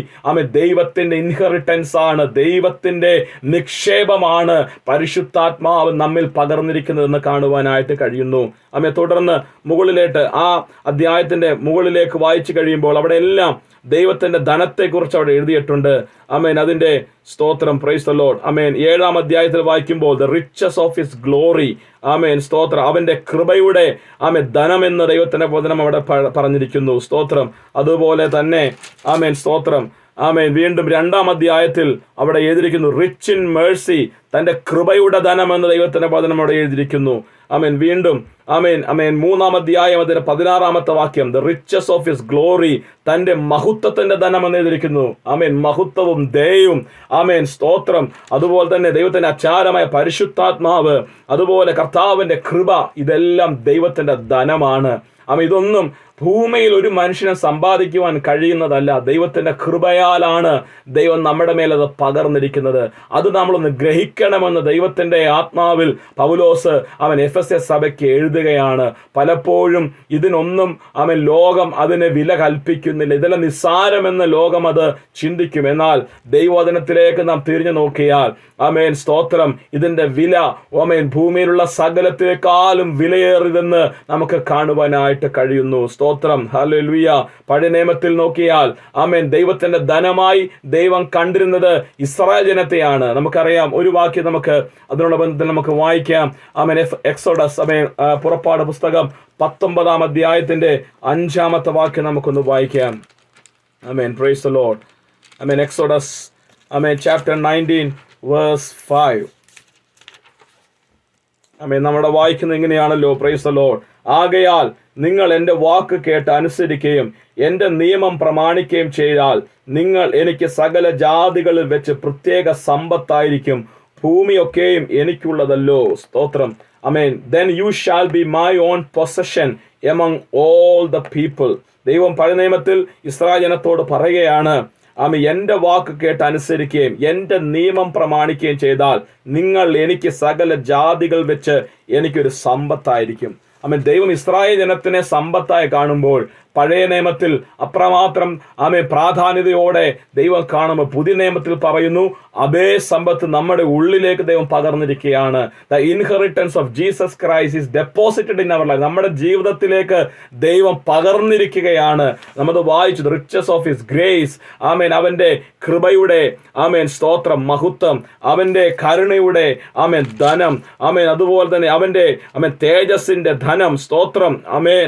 ദൈവത്തിന്റെ ഇൻഹെറിറ്റൻസ് ആണ്, ദൈവത്തിന്റെ നിക്ഷേപമാണ് പരിശുദ്ധാത്മാവ് നമ്മിൽ പകർന്നിരിക്കുന്നതെന്ന് കാണുവാനായിട്ട് കഴിയുന്നു. തുടർന്ന് മുകളിലേക്ക് ആ അധ്യായത്തിന്റെ മുകളിലേക്ക് വായിച്ചു കഴിയുമ്പോൾ അവിടെ എല്ലാം ദൈവത്തിന്റെ ധനത്തെക്കുറിച്ച് അവിടെ എഴുതിയിട്ടുണ്ട്. ആമേൻ. അതിന്റെ സ്തോത്രം പ്രൈസ് ദി ലോർഡ്. ആമേൻ. 7-ാം അധ്യായത്തിൽ വായിക്കുമ്പോൾ the riches of his glory. ആമേൻ സ്തോത്രം. അവന്റെ കൃപയുടെ ധനം എന്ന് ദൈവത്തിന്റെ വചനം അവിടെ പറഞ്ഞിരിക്കുന്നു. സ്തോത്രം. അതുപോലെ തന്നെ ആമേൻ സ്തോത്രം ആമേൻ വീണ്ടും 2-ാം അധ്യായത്തിൽ അവിടെ എഴുതിയിരിക്കുന്നു റിച്ച് ഇൻ മേഴ്സി, തന്റെ കൃപയുടെ ധനം എന്ന് ദൈവത്തിന്റെ വചനം അവിടെ എഴുതിയിരിക്കുന്നു. ആമേൻ. വീണ്ടും ആമേൻ 3-ാം അധ്യായം അതിന്റെ 16-ാമത്തെ വാക്യം the riches of his glory, തന്റെ മഹത്വത്തിന്റെ ധനം എന്ന് എഴുതിയിരിക്കുന്നു. ആമേൻ. മഹത്വവും ദയയും ആമേൻ സ്തോത്രം. അതുപോലെ തന്നെ ദൈവത്തിന്റെ അച്ചാരമായ പരിശുദ്ധാത്മാവ്, അതുപോലെ കർത്താവിന്റെ കൃപ, ഇതെല്ലാം ദൈവത്തിന്റെ ധനമാണ്. ഇതൊന്നും ഭൂമിയിൽ ഒരു മനുഷ്യനെ സമ്പാദിക്കുവാൻ കഴിയുന്നതല്ല. ദൈവത്തിന്റെ കൃപയാലാണ് ദൈവം നമ്മുടെ മേലത് പകർന്നിരിക്കുന്നത്. അത് നമ്മളൊന്ന് ഗ്രഹിക്കണമെന്ന് ദൈവത്തിന്റെ ആത്മാവിൽ പൗലോസ് എഫെസ്യ സഭയ്ക്ക് എഴുതുകയാണ്. പലപ്പോഴും ഇതിനൊന്നും ലോകം അതിന് വില കൽപ്പിക്കുന്നില്ല. ഇതെല്ലാം നിസ്സാരമെന്ന് ലോകം അത് ചിന്തിക്കും. എന്നാൽ ദൈവവചനത്തിലേക്ക് നാം തിരിഞ്ഞു നോക്കിയാൽ ആമേൻ സ്തോത്രം ഇതിന്റെ വില ഭൂമിയിലുള്ള സകലത്തെക്കാളും വിലയേറിയതെന്ന് നമുക്ക് കാണുവാനായിട്ട് കഴിയുന്നു. സ്തോത്രം. ഹല്ലേലൂയ. പഴയ നിയമത്തിൽ നോക്കിയാൽ ആമേൻ ദൈവത്തിന്റെ ധനമായി ദൈവം കണ്ടിരുന്നത് ഇസ്രായേൽ ജനത്തെയാണ്. നമുക്കറിയാം. ഒരു വാക്യം നമുക്ക് അതിനുള്ള ബന്ധത്തിൽ നമുക്ക് വായിക്കാം. ആമേൻ. എക്സോഡസ് പുറപ്പാട് പുസ്തകം 19-ാം അധ്യായത്തിന്റെ 5-ാമത്തെ വാക്യം നമുക്കൊന്ന് വായിക്കാം. ആമേൻ. Praise the Lord. ആമേൻ. എക്സോഡസ് ആമേൻ ചാപ്റ്റർ 19 വേഴ്സ് 5. ആമേൻ. നമ്മുടെ വായിക്കുന്നത് ഇങ്ങനെയാണല്ലോ. Praise the Lord. ആകയാൽ നിങ്ങൾ എൻ്റെ വാക്ക് കേട്ട് അനുസരിക്കുകയും എൻ്റെ നിയമം പ്രമാണിക്കുകയും ചെയ്താൽ നിങ്ങൾ എനിക്ക് സകല ജാതികളിൽ വെച്ച് പ്രത്യേക സമ്പത്തായിരിക്കും. ഭൂമിയൊക്കെയും എനിക്കുള്ളതല്ലോ. സ്തോത്രം. ആമേൻ. Then you shall be my own possession among all the people. ദൈവം പഴയ നിയമത്തിൽ ഇസ്രായേൽ ജനത്തോട് പറയുകയാണ്, എൻ്റെ വാക്ക് കേട്ട് അനുസരിക്കുകയും എൻ്റെ നിയമം പ്രമാണിക്കുകയും ചെയ്താൽ നിങ്ങൾ എനിക്ക് സകല ജാതികൾ വെച്ച് എനിക്കൊരു സമ്പത്തായിരിക്കും. ദൈവം ഇസ്രായേൽ ജനത്തിനെ സമ്പത്തായി കാണുമ്പോൾ പഴയ നിയമത്തിൽ അത്രമാത്രം പ്രാധാന്യതയോടെ ദൈവം കാണുമ്പോൾ പുതിയ നിയമത്തിൽ പറയുന്നു അതേ സമ്പത്ത് നമ്മുടെ ഉള്ളിലേക്ക് ദൈവം പകർന്നിരിക്കുകയാണ്. The inheritance of Jesus Christ is deposited in our life. നമ്മുടെ ജീവിതത്തിലേക്ക് ദൈവം പകർന്നിരിക്കുകയാണ്. നമ്മൾ വായിച്ചു റിച്ചസ് ഓഫ് ഹിസ് ഗ്രേസ്. അവന്റെ കൃപയുടെ സ്തോത്രം, മഹത്വം, അവന്റെ കരുണയുടെ ധനം, അതുപോലെ തന്നെ അവന്റെ തേജസ്സിന്റെ ധനം, സ്തോത്രം.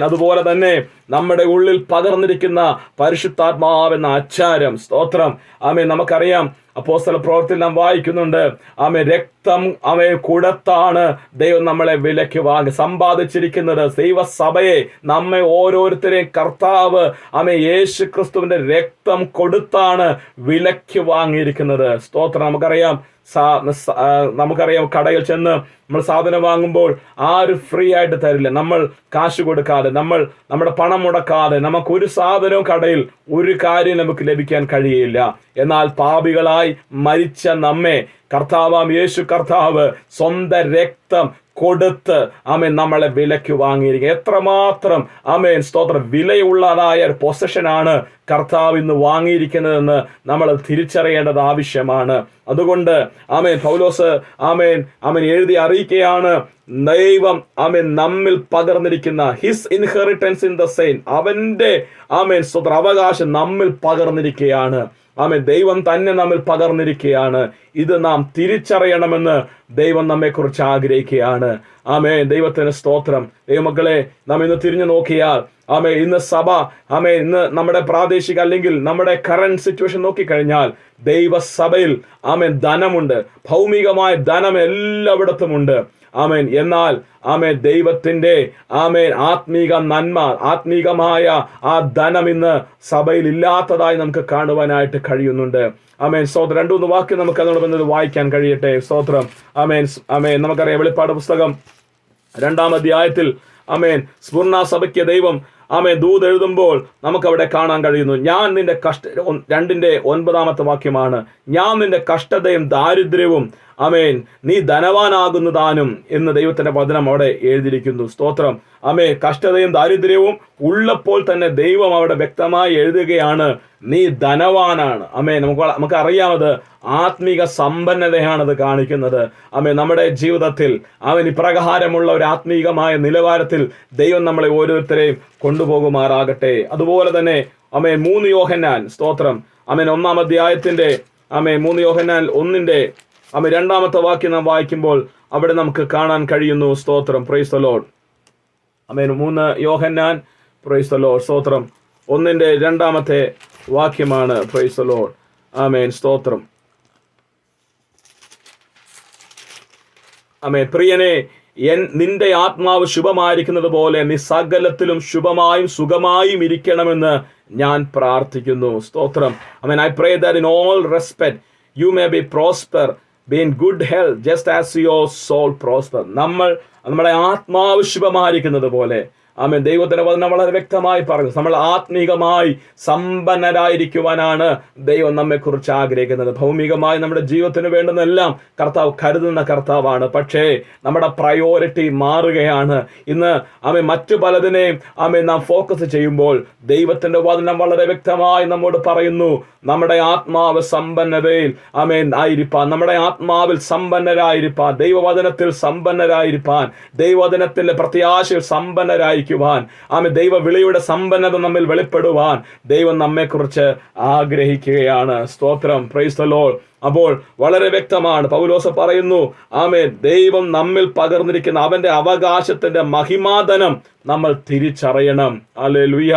അതുപോലെ തന്നെ നമ്മുടെ ഉള്ളിൽ പകർന്നിരിക്കുന്ന പരിശുദ്ധാത്മാവെന്ന ആചാരം, സ്തോത്രം. നമുക്കറിയാം അപ്പോസ്തല പ്രവൃത്തിയിൽ നാം വായിക്കുന്നുണ്ട്, രക്തം കൊടുത്താണ് ദൈവം നമ്മളെ വിലയ്ക്ക് വാങ്ങി സമ്പാദിച്ചിരിക്കുന്നത്. ദൈവസഭയെ നമ്മെ ഓരോരുത്തരെയും കർത്താവ് യേശു ക്രിസ്തുവിന്റെ രക്തം കൊടുത്താണ് വിലയ്ക്ക് വാങ്ങിയിരിക്കുന്നത്. സ്തോത്രം. നമുക്കറിയാം കടയിൽ ചെന്ന് നമ്മൾ സാധനം വാങ്ങുമ്പോൾ ആരും ഫ്രീ ആയിട്ട് തരില്ല. നമ്മൾ കാശ് കൊടുക്കാതെ, നമ്മുടെ പണം മുടക്കാതെ നമുക്കൊരു സാധനവും കടയിൽ ഒരു കാര്യം നമുക്ക് ലഭിക്കാൻ കഴിയില്ല. എന്നാൽ പാപികളായി മരിച്ച നമ്മെ കർത്താവാം യേശു കർത്താവ് സ്വന്തം രക്തം കൊടുത്ത് നമ്മളെ വിലയ്ക്ക് വാങ്ങിയിരിക്കുക. എത്രമാത്രം സ്തോത്രം വിലയുള്ളതായ ഒരു പൊസഷനാണ് കർത്താവ് ഇന്ന് വാങ്ങിയിരിക്കുന്നതെന്ന് നമ്മൾ തിരിച്ചറിയേണ്ടത് ആവശ്യമാണ്. അതുകൊണ്ട് പൗലോസ് എഴുതി അറിയിക്കുകയാണ്, ദൈവം നമ്മിൽ പകർന്നിരിക്കുന്ന ഹിസ് ഇൻഹെറിറ്റൻസ് ഇൻ ദ സെയിൻ, അവന്റെ സ്വന്തം അവകാശം നമ്മിൽ പകർന്നിരിക്കുകയാണ്. ദൈവം തന്നെ നമ്മിൽ പകർന്നിരിക്കുകയാണ്. ഇത് നാം തിരിച്ചറിയണമെന്ന് ദൈവം നമ്മെക്കുറിച്ച് ആഗ്രഹിക്കുകയാണ്. ദൈവത്തിന് സ്തോത്രം. ദൈവമക്കളെ, നാം ഇന്ന് തിരിഞ്ഞു നോക്കിയാൽ ഇന്ന് സഭ ഇന്ന് നമ്മുടെ പ്രാദേശിക അല്ലെങ്കിൽ നമ്മുടെ കറന്റ് സിറ്റുവേഷൻ നോക്കിക്കഴിഞ്ഞാൽ ദൈവസഭയിൽ ധനമുണ്ട്, ഭൗമികമായ ധനം എല്ലായിടത്തുമുണ്ട്. എന്നാൽ ദൈവത്തിന്റെ ആത്മീക നന്മ, ആത്മീകമായ ആ ധനം ഇന്ന് സഭയിൽ ഇല്ലാത്തതായി നമുക്ക് കാണുവാനായിട്ട് കഴിയുന്നുണ്ട്. സ്തോത്രം. 2-3 വാക്യം നമുക്ക് അതിനോട് വായിക്കാൻ കഴിയട്ടെ. സ്തോത്രം. നമുക്കറിയാം വെളിപ്പാട് പുസ്തകം 2-ാം അധ്യായത്തിൽ സ്മുർണ സഭയ്ക്ക് ദൈവം ദൂത് എഴുതുമ്പോൾ നമുക്കവിടെ കാണാൻ കഴിയുന്നു, ഞാൻ നിന്റെ 2:9 വാക്യമാണ്, ഞാൻ നിന്റെ കഷ്ടതയും ദാരിദ്ര്യവും നീ ധനവാനാകുന്നതാനും എന്ന് ദൈവത്തിന്റെ വചനം അവിടെ എഴുതിയിരിക്കുന്നു. സ്തോത്രം. കഷ്ടതയും ദാരിദ്ര്യവും ഉള്ളപ്പോൾ തന്നെ ദൈവം അവിടെ വ്യക്തമായി എഴുതുകയാണ്, നീ ധനവാനാണ്. നമുക്ക് അറിയാമത് ആത്മീക സമ്പന്നതയാണത് കാണിക്കുന്നത്. നമ്മുടെ ജീവിതത്തിൽ ഇപ്രകാരമുള്ള ഒരു ആത്മീകമായ നിലവാരത്തിൽ ദൈവം നമ്മളെ ഓരോരുത്തരെയും കൊണ്ടുപോകുമാറാകട്ടെ. അതുപോലെ തന്നെ 3 യോഹന്നാൻ, സ്തോത്രം. 1-ാം അധ്യായത്തിന്റെ 3 യോഹന്നാൻ 1-ന്റെ 2-ാമത്തെ വാക്യം നാം വായിക്കുമ്പോൾ അവിടെ നമുക്ക് കാണാൻ കഴിയുന്നു. സ്തോത്രം. Praise the Lord. 3 Yohannan, price the Lord. സ്തോത്രം. 1-ന്റെ 2-ാമത്തെ വാക്യമാണ്. Praise the Lord. സ്തോത്രം. പ്രിയനെ, നിന്റെ ആത്മാവ് ശുഭമായിരിക്കുന്നത് പോലെ നീ സകലത്തിലും ശുഭമായും സുഖമായും ഇരിക്കണമെന്ന് ഞാൻ പ്രാർത്ഥിക്കുന്നു. സ്തോത്രം. I pray that in all respect you may be prosper, be in good health just as your soul prosper. നമ്മുടെ ആത്മാവ് ശുഭമായിരിക്കുന്നത് പോലെ ദൈവത്തിന്റെ വചനം വളരെ വ്യക്തമായി പറഞ്ഞു, നമ്മൾ ആത്മീകമായി സമ്പന്നരായിരിക്കുവാനാണ് ദൈവം നമ്മെക്കുറിച്ച് ആഗ്രഹിക്കുന്നത്. ഭൗമികമായി നമ്മുടെ ജീവിതത്തിന് വേണ്ടുന്നതെല്ലാം കർത്താവ് കരുതുന്ന കർത്താവാണ്. പക്ഷേ നമ്മുടെ പ്രയോറിറ്റി മാറുകയാണ്. ഇന്ന് മറ്റു പലതിനെയും നാം ഫോക്കസ് ചെയ്യുമ്പോൾ ദൈവത്തിന്റെ വചനം വളരെ വ്യക്തമായി നമ്മോട് പറയുന്നു, നമ്മുടെ ആത്മാവ് സമ്പന്നതയിൽ ആയിരിക്കാൻ, നമ്മുടെ ആത്മാവിൽ സമ്പന്നരായിരിക്കാൻ, ദൈവവചനത്തിൽ സമ്പന്നരായിരിക്കാൻ, ദൈവവചനത്തിന്റെ പ്രത്യാശയിൽ സമ്പന്നരായിരിക്കുവാൻ, ദൈവ വിളിയുടെ സമ്പന്നത നമ്മിൽ വെളിപ്പെടുവാൻ ദൈവം നമ്മെക്കുറിച്ച് ആഗ്രഹിക്കുകയാണ്. സ്തോത്രം. Praise the Lord. അപ്പോൾ വളരെ വ്യക്തമാണ്, പൗലോസ് പറയുന്നു, ആമേൻ, ദൈവം നമ്മിൽ പകർന്നിരിക്കുന്ന അവന്റെ അവകാശത്തിന്റെ മഹിമാധനം നമ്മൾ തിരിച്ചറിയണം. ഹല്ലേലൂയ.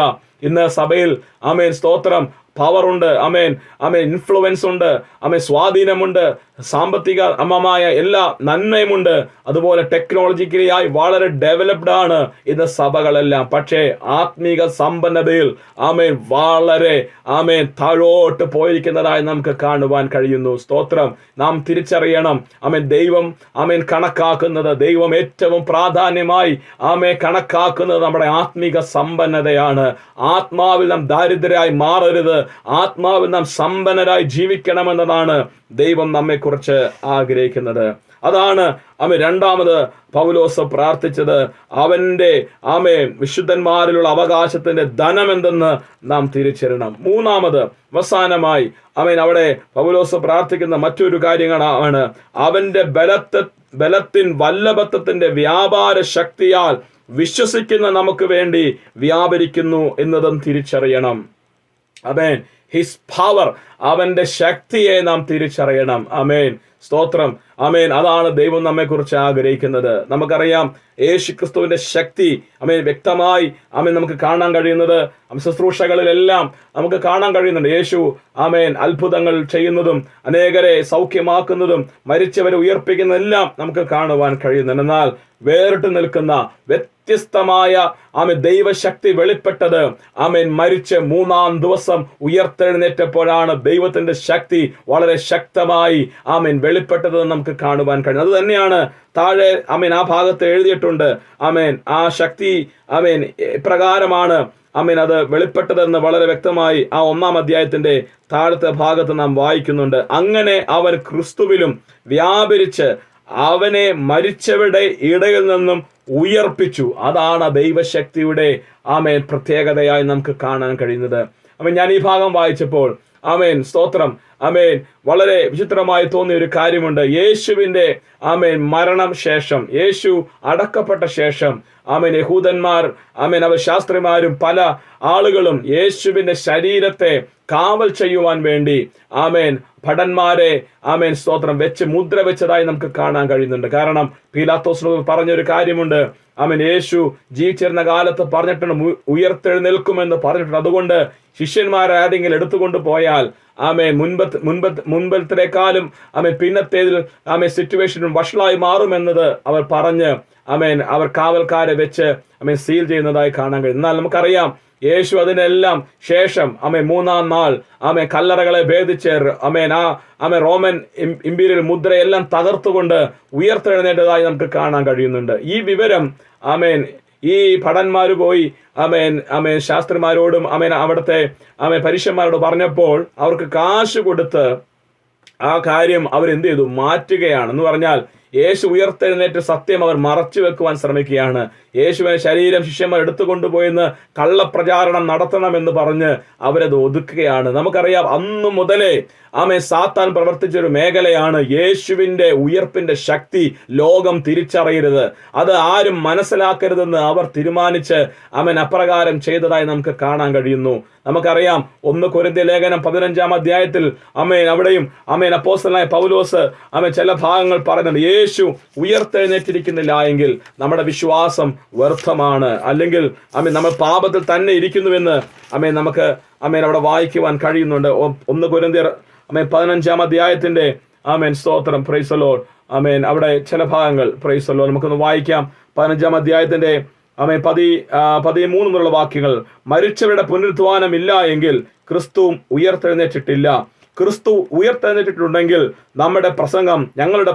ഇന്ന് സഭയിൽ ആമേൻ സ്തോത്രം പവറുണ്ട്, ആമേൻ, ആമേൻ, ഇൻഫ്ലുവൻസ് ഉണ്ട്, ആമേൻ, സ്വാധീനമുണ്ട്, സാമ്പത്തിക അമമായ എല്ലാ നന്മയുമുണ്ട്, അതുപോലെ ടെക്നോളജിക്കലിയായി വളരെ ഡെവലപ്ഡ് ആണ് ഇന്ന് സഭകളെല്ലാം. പക്ഷേ ആത്മീക സമ്പന്നതയിൽ ആമേൻ വളരെ ആമേൻ താഴോട്ട് പോയിരിക്കുന്നതായി നമുക്ക് കാണുവാൻ കഴിയുന്നു. സ്തോത്രം. നാം തിരിച്ചറിയണം, ആമേൻ, ദൈവം ആമേൻ കണക്കാക്കുന്നത്, ദൈവം ഏറ്റവും പ്രാധാന്യമായി ആമേൻ കണക്കാക്കുന്നത് നമ്മുടെ ആത്മീക സമ്പന്നതയാണ്. ആത്മാവിൽ നാം ദാരിദ്ര്യരായി മാറരുത്, ആത്മാവിൽ നാം സമ്പന്നരായി ജീവിക്കണമെന്നതാണ് ദൈവം നമ്മെക്കുറിച്ച് ആഗ്രഹിക്കുന്നത്. അതാണ് ആമേൻ രണ്ടാമത് പൗലോസ് പ്രാർത്ഥിച്ചത്. അവന്റെ ആമേൻ വിശുദ്ധന്മാരിലുള്ള അവകാശത്തിന്റെ ധനം എന്തെന്ന് നാം തിരിച്ചറിയണം. മൂന്നാമത് അവസാനമായി ആമേൻ അവിടെ പൗലോസ് പ്രാർത്ഥിക്കുന്ന മറ്റൊരു കാര്യങ്ങളാണ്, അവന്റെ ബലത്തിൻ വല്ലഭത്വത്തിന്റെ വ്യാപാര ശക്തിയാൽ വിശ്വസിക്കുന്ന നമുക്ക് വേണ്ടി വ്യാപരിക്കുന്നു എന്നതും തിരിച്ചറിയണം. ആമേൻ. ഹിസ് പവർ, അവന്റെ ശക്തിയെ നാം തിരിച്ചറിയണം. ആമേൻ. സ്തോത്രം. ആമേൻ. അതാണ് ദൈവം നമ്മെക്കുറിച്ച് ആഗ്രഹിക്കുന്നത്. നമുക്കറിയാം യേശു ക്രിസ്തുവിന്റെ ശക്തി ആമേൻ വ്യക്തമായി ആമേൻ നമുക്ക് കാണാൻ കഴിയുന്നത് ശുശ്രൂഷകളിലെല്ലാം നമുക്ക് കാണാൻ കഴിയുന്നുണ്ട്. യേശു ആമേൻ അത്ഭുതങ്ങൾ ചെയ്യുന്നതും അനേകരെ സൗഖ്യമാക്കുന്നതും മരിച്ചവരെ ഉയർപ്പിക്കുന്നതെല്ലാം നമുക്ക് കാണുവാൻ കഴിയുന്നുണ്ട്. എന്നാൽ വേറിട്ട് നിൽക്കുന്ന വ്യത്യസ്തമായ ആമേൻ ദൈവശക്തി വെളിപ്പെട്ടത് ആമേൻ മരിച്ച് 3-ാം ദിവസം ഉയർത്തെഴുന്നേറ്റപ്പോഴാണ് ദൈവത്തിന്റെ ശക്തി വളരെ ശക്തമായി ആമേൻ വെളിപ്പെട്ടതെന്ന് നമുക്ക് കാണുവാൻ കഴിയും. അത് തന്നെയാണ് താഴെ ആമേൻ ആ ഭാഗത്ത് എഴുതിയിട്ടുണ്ട്. ആമേൻ ആ ശക്തി ആമേൻ പ്രകാരമാണ് ആമേൻ അത് വെളിപ്പെട്ടതെന്ന് വളരെ വ്യക്തമായി ആ 1-ാം അധ്യായത്തിന്റെ താഴത്തെ ഭാഗത്ത് നാം വായിക്കുന്നുണ്ട്. അങ്ങനെ അവൻ ക്രിസ്തുവിലും വ്യാപരിച്ച് അവനെ മരിച്ചവരുടെ ഇടയിൽ നിന്നും ഉയർപ്പിച്ചു. അതാണ് ദൈവശക്തിയുടെ ആമേൻ പ്രത്യേകതയായി നമുക്ക് കാണാൻ കഴിയുന്നത്. ആമേൻ ഞാൻ ഈ ഭാഗം വായിച്ചപ്പോൾ ആമേൻ സ്തോത്രം ആമേൻ വളരെ വിചിത്രമായി തോന്നിയ ഒരു കാര്യമുണ്ട്. യേശുവിന്റെ ആമേൻ മരണം ശേഷം, യേശു അടക്കപ്പെട്ട ശേഷം ആമേൻ യഹൂദന്മാർ ആമേൻ അവർ ശാസ്ത്രിമാരും പല ആളുകളും യേശുവിന്റെ ശരീരത്തെ കാവൽ ചെയ്യുവാൻ വേണ്ടി ആമേൻ ഭടന്മാരെ ആമേൻ സ്തോത്രം വെച്ച് മുദ്ര വെച്ചതായി നമുക്ക് കാണാൻ കഴിയുന്നുണ്ട്. കാരണം പീലാത്തോസിനോട് പറഞ്ഞൊരു കാര്യമുണ്ട്. ആമേൻ യേശു ജീവിച്ചിരുന്ന കാലത്ത് പറഞ്ഞിട്ടുണ്ട് ഉയർത്തെഴുന്നേൽക്കുമെന്ന് പറഞ്ഞിട്ടുണ്ട്. അതുകൊണ്ട് ശിഷ്യന്മാരാരെങ്കിലും എടുത്തുകൊണ്ട് പോയാൽ ആമേൻ മുൻപത്തേക്കാളും ആമേൻ പിന്നത്തേതിൽ ആമേൻ സിറ്റുവേഷനും വഷളായി മാറുമെന്നത് അവർ പറഞ്ഞ് ആമേൻ അവർ കാവൽക്കാരെ വെച്ച് ആമേൻ സീൽ ചെയ്യുന്നതായി കാണാൻ കഴിയും. എന്നാൽ നമുക്കറിയാം യേശു അതിനെല്ലാം ശേഷം ആമേൻ 3-ാം നാൾ ആമേൻ കല്ലറകളെ ഭേദിച്ച് ആമേൻ ആമേൻ റോമൻ ഇമ്പീരിയൽ മുദ്രയെല്ലാം തകർത്തുകൊണ്ട് ഉയർത്തെഴുന്നേറ്റതായി നമുക്ക് കാണാൻ കഴിയുന്നുണ്ട്. ഈ വിവരം ആമേൻ ഈ ഭടന്മാർ പോയി ആമേൻ ശാസ്ത്രിമാരോടും അവിടുത്തെ പരീക്ഷന്മാരോട് പറഞ്ഞപ്പോൾ അവർക്ക് കാശ് കൊടുത്ത് ആ കാര്യം അവരെന്ത് ചെയ്തു, മാറ്റുകയാണെന്ന് പറഞ്ഞാൽ യേശു ഉയർത്തെഴുന്നേറ്റ സത്യം അവർ മറച്ചു വെക്കുവാൻ ശ്രമിക്കുകയാണ്. യേശുവിനെ ശരീരം ശിഷ്യന്മാർ എടുത്തുകൊണ്ടുപോയെന്ന് കള്ളപ്രചാരണം നടത്തണമെന്ന് പറഞ്ഞ് അവരത് ഒതുക്കുകയാണ്. നമുക്കറിയാം അന്നു മുതലേ സാത്താൻ പ്രവർത്തിച്ചൊരു മേഖലയാണ് യേശുവിന്റെ ഉയർപ്പിന്റെ ശക്തി ലോകം തിരിച്ചറിയരുത്, അത് ആരും മനസ്സിലാക്കരുതെന്ന് അവർ തീരുമാനിച്ച് അപ്രകാരം ചെയ്തതായി നമുക്ക് കാണാൻ കഴിയുന്നു. നമുക്കറിയാം 1 കൊരിന്ത്യർ ലേഖനം 15-ാം അധ്യായത്തിൽ അവിടെയും അപ്പോസ്തലനായ പൗലോസ് ചില ഭാഗങ്ങൾ പറയുന്നുണ്ട്. യേശു ഉയർത്തെഴുന്നേറ്റിരിക്കുന്നില്ല എങ്കിൽ നമ്മുടെ വിശ്വാസം വ്യർത്ഥമാണ്, അല്ലെങ്കിൽ നമ്മൾ പാപത്തിൽ തന്നെ ഇരിക്കുന്നുവെന്ന് നമുക്ക് അവിടെ വായിക്കുവാൻ കഴിയുന്നുണ്ട്. 1 കൊരിന്ത്യർ 15-ാം അധ്യായത്തിന്റെ സ്തോത്രം പ്രൈസ് ദി ലോർഡ് അവിടെ ചില ഭാഗങ്ങൾ പ്രൈസ് ദി ലോർഡ് നമുക്കൊന്ന് വായിക്കാം. 15-ാം അധ്യായത്തിന്റെ 13 മുതലുള്ള വാക്യങ്ങൾ. മരിച്ചവരുടെ പുനരുത്ഥാനം ഇല്ല എങ്കിൽ ക്രിസ്തു ഉയർത്തെഴുന്നേറ്റിട്ടില്ല. ക്രിസ്തു ഉയർത്തെഴുന്നേറ്റിട്ടുണ്ടെങ്കിൽ ഞങ്ങളുടെ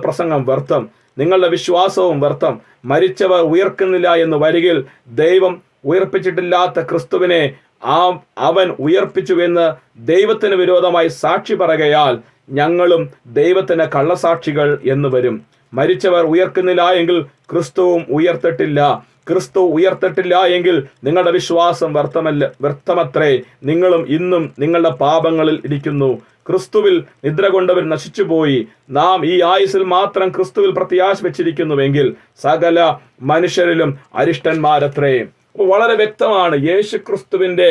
പ്രസംഗം വ്യർത്ഥം, നിങ്ങളുടെ വിശ്വാസവും വ്യർത്ഥം. മരിച്ചവർ ഉയർക്കുന്നില്ല എന്ന് വരികിൽ ദൈവം ഉയർപ്പിച്ചിട്ടില്ലാത്ത ക്രിസ്തുവിനെ അവൻ ഉയർപ്പിച്ചു എന്ന് ദൈവത്തിന് വിരോധമായി സാക്ഷി പറയുകയാൽ ഞങ്ങളും ദൈവത്തിന് കള്ളസാക്ഷികൾ എന്ന് വരും. മരിച്ചവർ ഉയർക്കുന്നില്ല എങ്കിൽ ക്രിസ്തുവും ഉയർത്തിട്ടില്ല. ക്രിസ്തു ഉയർത്തിട്ടില്ല എങ്കിൽ നിങ്ങളുടെ വിശ്വാസം വ്യർത്ഥമത്രേ. നിങ്ങളും ഇന്നും നിങ്ങളുടെ പാപങ്ങളിൽ ഇരിക്കുന്നു. ക്രിസ്തുവിൽ നിദ്ര കൊണ്ടവർ നശിച്ചുപോയി. നാം ഈ ആയുസ്സിൽ മാത്രം ക്രിസ്തുവിൽ പ്രത്യാശ വെച്ചിരിക്കുന്നുവെങ്കിൽ സകല മനുഷ്യരിലും അരിഷ്ടന്മാരത്രേ. അപ്പോൾ വളരെ വ്യക്തമാണ് യേശു ക്രിസ്തുവിൻ്റെ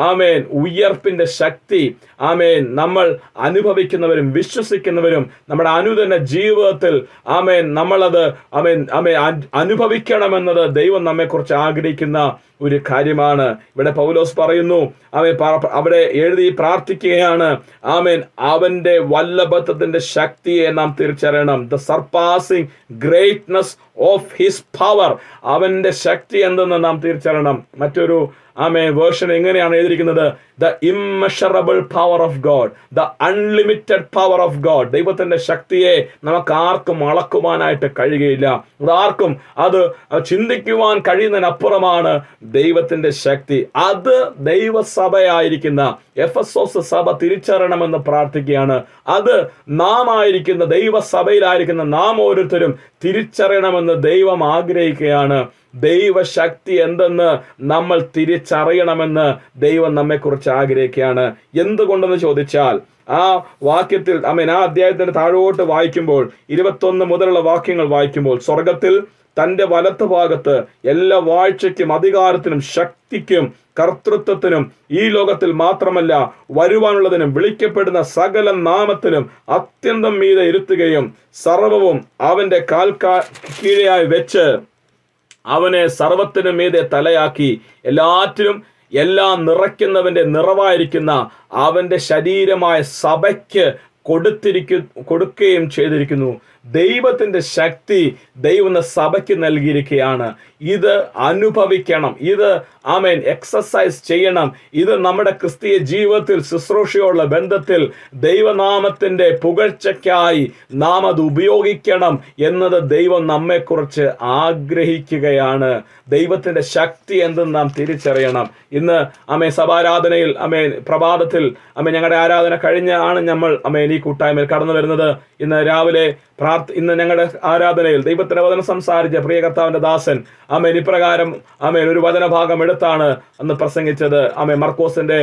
ആമേൻ ഉയർപ്പിന്റെ ശക്തി ആമേൻ നമ്മൾ അനുഭവിക്കുന്നവരും വിശ്വസിക്കുന്നവരും നമ്മുടെ അനുദിന ജീവിതത്തിൽ ആമേൻ നമ്മളത് അനുഭവിക്കണമെന്നത് ദൈവം നമ്മെക്കുറിച്ച് ആഗ്രഹിക്കുന്ന ഒരു കാര്യമാണ്. ഇവിടെ പൗലോസ് പറയുന്നു, അവിടെ എഴുതി പ്രാർത്ഥിക്കുകയാണ്, ആമേൻ അവന്റെ വല്ലഭത്വത്തിന്റെ ശക്തിയെ നാം തിരിച്ചറിയണം. The surpassing greatness of his power, അവന്റെ ശക്തി എന്തെന്ന് നാം തിരിച്ചറിയണം. മറ്റൊരു വേർഷൻ എങ്ങനെയാണ് എഴുതിയിരിക്കുന്നത്? The immeasurable power of God, the unlimited power of God. ദൈവത്തിന്റെ ശക്തിയെ നമുക്ക് ആർക്കും അളക്കുവാനായിട്ട് കഴിയുകയില്ല. ആർക്കും അത് ചിന്തിക്കുവാൻ കഴിയുന്നതിനപ്പുറമാണ് ദൈവത്തിന്റെ ശക്തി. അത് ദൈവസഭയായിരിക്കുന്ന എഫെസോസ് സഭ തിരിച്ചറിയണമെന്ന് പ്രാർത്ഥിക്കുകയാണ്. അത് നാം ആയിരിക്കുന്ന ദൈവസഭയിലായിരിക്കുന്ന നാം ഓരോരുത്തരും തിരിച്ചറിയണമെന്ന് ദൈവം ആഗ്രഹിക്കുകയാണ്. ദൈവശക്തി എന്തെന്ന് നമ്മൾ തിരിച്ചറിയണമെന്ന് ദൈവം നമ്മെക്കുറിച്ച് ആഗ്രഹിക്കുകയാണ്. എന്തുകൊണ്ടെന്ന് ചോദിച്ചാൽ ആ വാക്യത്തിൽ ആ അധ്യായത്തിന്റെ താഴോട്ട് വായിക്കുമ്പോൾ 21 മുതലുള്ള വാക്യങ്ങൾ വായിക്കുമ്പോൾ, സ്വർഗത്തിൽ തന്റെ വലത്ത് ഭാഗത്ത് എല്ലാ വാഴ്ചയ്ക്കും അധികാരത്തിനും ശക്തിക്കും കർത്തൃത്വത്തിനും ഈ ലോകത്തിൽ മാത്രമല്ല വരുവാനുള്ളതിനും വിളിക്കപ്പെടുന്ന സകല നാമത്തിലും അത്യന്തം മീതെ ഇരുത്തുകയും സർവവും അവന്റെ കീഴെയായി വെച്ച് അവനെ സർവത്തിനും മീതെ തലയാക്കി എല്ലാറ്റിനും എല്ലാം നിറയ്ക്കുന്നവന്റെ നിറവായിരിക്കുന്ന അവന്റെ ശരീരമായ സഭയ്ക്ക് കൊടുക്കുകയും ചെയ്തിരിക്കുന്നു. ദൈവത്തിന്റെ ശക്തി ദൈവം സഭയ്ക്ക് നൽകിയിരിക്കുകയാണ്. ഇത് അനുഭവിക്കണം, ഇത് എക്സസൈസ് ചെയ്യണം. ഇത് നമ്മുടെ ക്രിസ്തീയ ജീവിതത്തിൽ ശുശ്രൂഷയുള്ള ബന്ധത്തിൽ ദൈവനാമത്തിന്റെ പുകഴ്ചയ്ക്കായി നാം അത് ഉപയോഗിക്കണം എന്നത് ദൈവം നമ്മെക്കുറിച്ച് ആഗ്രഹിക്കുകയാണ്. ദൈവത്തിന്റെ ശക്തി എന്തെന്ന് നാം തിരിച്ചറിയണം. ഇന്ന് സഭാരാധനയിൽ പ്രഭാതത്തിൽ ഞങ്ങളുടെ ആരാധന കഴിഞ്ഞാണ് നമ്മൾ ഈ കൂട്ടായ്മയിൽ കടന്നു വരുന്നത്. ഇന്ന് രാവിലെ ഇന്ന് ഞങ്ങളുടെ ആരാധനയിൽ ദൈവത്തിന്റെ വചനം സംസാരിച്ച പ്രിയ കർത്താവിന്റെ ദാസൻ ഇപ്രകാരം ഒരു വചനഭാഗം എടുത്താണ് അന്ന് പ്രസംഗിച്ചത്. മർക്കോസിന്റെ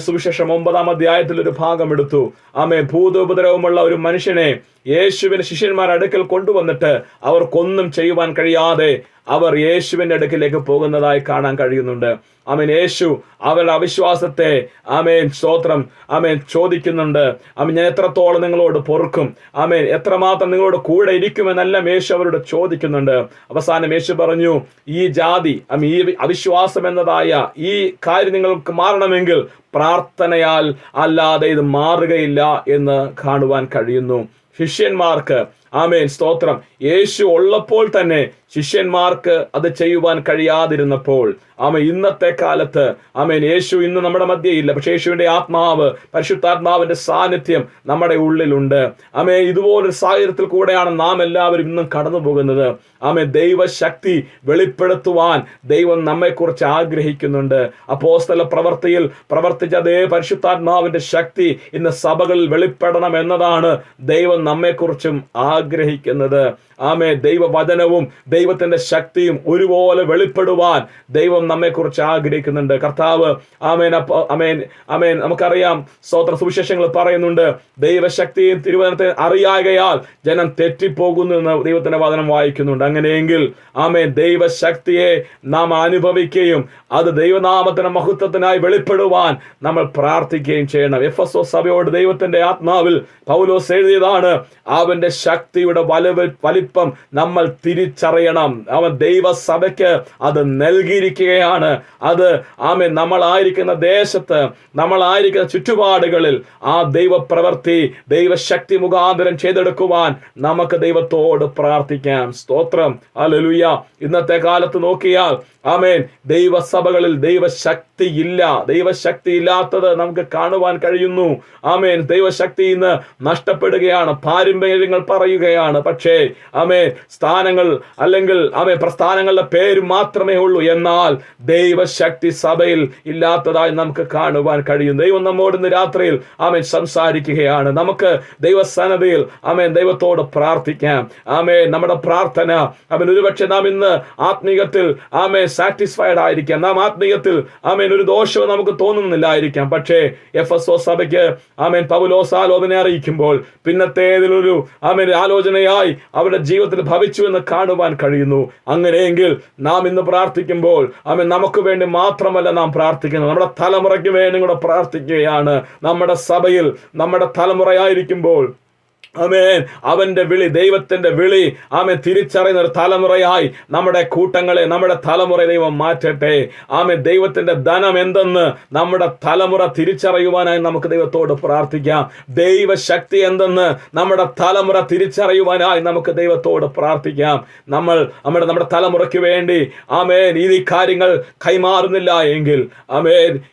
സുവിശേഷം 9-ാം അധ്യായത്തിൽ ഒരു ഭാഗം എടുത്തു. ഭൂതോപദ്രവമുള്ള ഒരു മനുഷ്യനെ യേശുവിന്റെ ശിഷ്യന്മാർ അടുക്കൽ കൊണ്ടുവന്നിട്ട് അവർക്കൊന്നും ചെയ്യുവാൻ കഴിയാതെ അവർ യേശുവിന്റെ അടുക്കിലേക്ക് പോകുന്നതായി കാണാൻ കഴിയുന്നുണ്ട്. യേശു അവരുടെ അവിശ്വാസത്തെ സ്തോത്രം ചോദിക്കുന്നുണ്ട്. ഞാൻ എത്രത്തോളം നിങ്ങളോട് പൊറുക്കും, എത്രമാത്രം നിങ്ങളോട് കൂടെ ഇരിക്കുമെന്നെല്ലാം യേശു അവരോട് ചോദിക്കുന്നുണ്ട്. അവസാനം യേശു പറഞ്ഞു, ഈ ജാതി ഈ അവിശ്വാസം എന്നതായ ഈ കാര്യം നിങ്ങൾക്ക് മാറണമെങ്കിൽ പ്രാർത്ഥനയാൽ അല്ലാതെ ഇത് മാറുകയില്ല എന്ന് കാണുവാൻ കഴിയുന്നു. ശിഷ്യന്മാർക്ക് സ്തോത്രം യേശു ഉള്ളപ്പോൾ തന്നെ ശിഷ്യന്മാർക്ക് അത് ചെയ്യുവാൻ കഴിയാതിരുന്നപ്പോൾ ഇന്നത്തെ കാലത്ത് യേശു ഇന്ന് നമ്മുടെ മധ്യയില്ല, പക്ഷേ യേശുവിന്റെ ആത്മാവ്, പരിശുദ്ധാത്മാവിന്റെ സാന്നിധ്യം നമ്മുടെ ഉള്ളിലുണ്ട്. ഇതുപോലൊരു സാഹചര്യത്തിൽ കൂടെയാണ് നാം എല്ലാവരും ഇന്നും കടന്നു പോകുന്നത്. ദൈവശക്തി വെളിപ്പെടുത്തുവാൻ ദൈവം നമ്മെക്കുറിച്ച് ആഗ്രഹിക്കുന്നുണ്ട്. അപ്പോസ്തല പ്രവൃത്തിയിൽ പ്രവർത്തിച്ച അതേ പരിശുദ്ധാത്മാവിന്റെ ശക്തി ഇന്ന് സഭകളിൽ വെളിപ്പെടണം എന്നതാണ് ദൈവം നമ്മെക്കുറിച്ചും ആഗ്രഹിക്കുന്നത്. ദൈവവചനവും ദൈവത്തിന്റെ ശക്തിയും ഒരുപോലെ വെളിപ്പെടുവാൻ ദൈവം നമ്മെക്കുറിച്ച് ആഗ്രഹിക്കുന്നുണ്ട്. കർത്താവ് നമുക്കറിയാം, സ്തോത്ര സുവിശേഷങ്ങൾ പറയുന്നുണ്ട്, ദൈവശക്തിയും തിരുവചനത്തെ അറിയാകയാൽ ജനം തെറ്റിപ്പോകുന്നു എന്ന് ദൈവത്തിന്റെ വചനം വായിക്കുന്നുണ്ട്. അങ്ങനെയെങ്കിൽ ദൈവശക്തിയെ നാം അനുഭവിക്കുകയും അത് ദൈവനാമത്തിന്റെ മഹത്വത്തിനായി വെളിപ്പെടുവാൻ നമ്മൾ പ്രാർത്ഥിക്കുകയും ചെയ്യണം. എഫെസോസ് സഭയോട് ദൈവത്തിന്റെ ആത്മാവിൽ പൗലോസ് എഴുതിയതാണ്, അവന്റെ ശക്തിയുടെ വലിപ്പം നമ്മൾ തിരിച്ചറിയണം. അവൻ ദൈവസഭയ്ക്ക് അത് നൽകിയിരിക്കുകയാണ്. അത് നമ്മളായിരിക്കുന്ന ദേശത്ത്, നമ്മളായിരിക്കുന്ന ചുറ്റുപാടുകളിൽ ആ ദൈവപ്രവൃത്തി ദൈവശക്തി മുഖാന്തരം ചെയ്തെടുക്കുവാൻ നമുക്ക് ദൈവത്തോട് പ്രാർത്ഥിക്കാം. സ്തോത്രം, ഹല്ലേലൂയ. ഇന്നത്തെ കാലത്ത് നോക്കിയാൽ ദൈവസഭകളിൽ ദൈവശക്തി ഇല്ല. ദൈവശക്തി ഇല്ലാത്തത് നമുക്ക് കാണുവാൻ കഴിയുന്നു. ദൈവശക്തി ഇന്ന് നഷ്ടപ്പെടുകയാണ്. പാരമ്പര്യങ്ങൾ പറയുകയാണ്, പക്ഷേ സ്ഥാനങ്ങൾ അല്ലെങ്കിൽ പ്രസ്ഥാനങ്ങളുടെ പേര് മാത്രമേ ഉള്ളൂ. എന്നാൽ ദൈവശക്തി സഭയിൽ ഇല്ലാത്തതായി നമുക്ക് കാണുവാൻ കഴിയും. ദൈവം നമ്മോട് ഇന്ന് രാത്രിയിൽ സംസാരിക്കുകയാണ്. നമുക്ക് ദൈവസന്നദ്ധയിൽ ദൈവത്തോട് പ്രാർത്ഥിക്കാം. നമ്മുടെ പ്രാർത്ഥന ഒരുപക്ഷെ നാം ഇന്ന് ആത്മീയത്തിൽ സാറ്റിസ്ഫൈഡ് ആയിരിക്കാം. നാം ആത്മീയത്തിൽ ഒരു ദോഷവും നമുക്ക് തോന്നുന്നില്ലായിരിക്കാം. പക്ഷേ എഫെസോസ് സഭയ്ക്ക് പൗലോസ് ആലോചന അറിയിക്കുമ്പോൾ പിന്നത്തേതിലൊരു ആലോചനയായി അവരുടെ ജീവിതത്തിൽ ഭവിച്ചു എന്ന് കാണുവാൻ കഴിയുന്നു. അങ്ങനെയെങ്കിൽ നാം ഇന്ന് പ്രാർത്ഥിക്കുമ്പോൾ നമുക്ക് വേണ്ടി മാത്രമല്ല നാം പ്രാർത്ഥിക്കുന്നത്, നമ്മുടെ തലമുറയ്ക്ക് വേണ്ടി കൂടെ പ്രാർത്ഥിക്കുകയാണ്. നമ്മുടെ സഭയിൽ നമ്മുടെ തലമുറയായിരിക്കുമ്പോൾ ആമേൻ അവന്റെ വിളി, ദൈവത്തിന്റെ വിളി തിരിച്ചറിയുന്ന ഒരു തലമുറയായി നമ്മുടെ കൂട്ടങ്ങളെ, നമ്മുടെ തലമുറ ദൈവം മാറ്റട്ടെ. ദൈവത്തിന്റെ ധനം എന്തെന്ന് നമ്മുടെ തലമുറ തിരിച്ചറിയുവാനായി നമുക്ക് ദൈവത്തോട് പ്രാർത്ഥിക്കാം. ദൈവശക്തി എന്തെന്ന് നമ്മുടെ തലമുറ തിരിച്ചറിയുവാനായി നമുക്ക് ദൈവത്തോട് പ്രാർത്ഥിക്കാം. നമ്മുടെ തലമുറയ്ക്ക് വേണ്ടി ഈ കാര്യങ്ങൾ കൈമാറുന്നില്ല എങ്കിൽ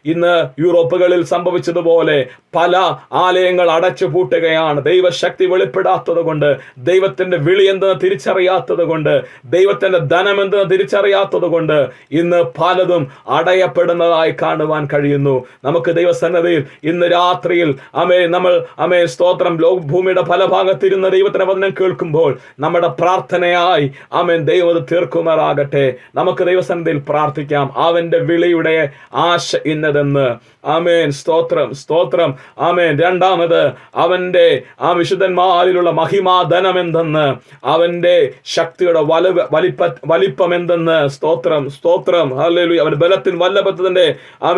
ഇന്ന് യൂറോപ്പുകളിൽ സംഭവിച്ചതുപോലെ പല ആലയങ്ങൾ അടച്ചു പൂട്ടുകയാണ്. ദൈവശക്തി വെളിപ്പെടാത്തത് കൊണ്ട്, ദൈവത്തിന്റെ വിളി എന്തെന്ന് തിരിച്ചറിയാത്തത് കൊണ്ട്, ദൈവത്തിന്റെ ധനം എന്തെന്ന് തിരിച്ചറിയാത്തത് കൊണ്ട് ഇന്ന് പലതും അടയപ്പെടുന്നതായി കാണുവാൻ കഴിയുന്നു. നമുക്ക് ദൈവസന്നദ്ധിയിൽ ഇന്ന് രാത്രിയിൽ നമ്മൾ സ്തോത്രം, ഭൂമിയുടെ പല ഭാഗത്തിരുന്ന ദൈവത്തിന്റെ വചനം കേൾക്കുമ്പോൾ നമ്മുടെ പ്രാർത്ഥനയായി ദൈവം തീർക്കുമാറാകട്ടെ. നമുക്ക് ദൈവസന്നദ്ധിയിൽ പ്രാർത്ഥിക്കാം. അവന്റെ വിളിയുടെ ആശ ഇന്നതെന്ന്. സ്തോത്രം, സ്തോത്രം. രണ്ടാമത് അവന്റെ വിശുദ്ധന്മാരിലുള്ള മഹിമാധനം എന്തെന്ന്, അവന്റെ ശക്തിയുടെ വലിപ്പം എന്തെന്ന്. സ്തോത്രം, സ്തോത്രം. ഹല്ലേലൂയ. അവന്റെ ബലത്തിൻ വല്ലഭത്തിന്റെ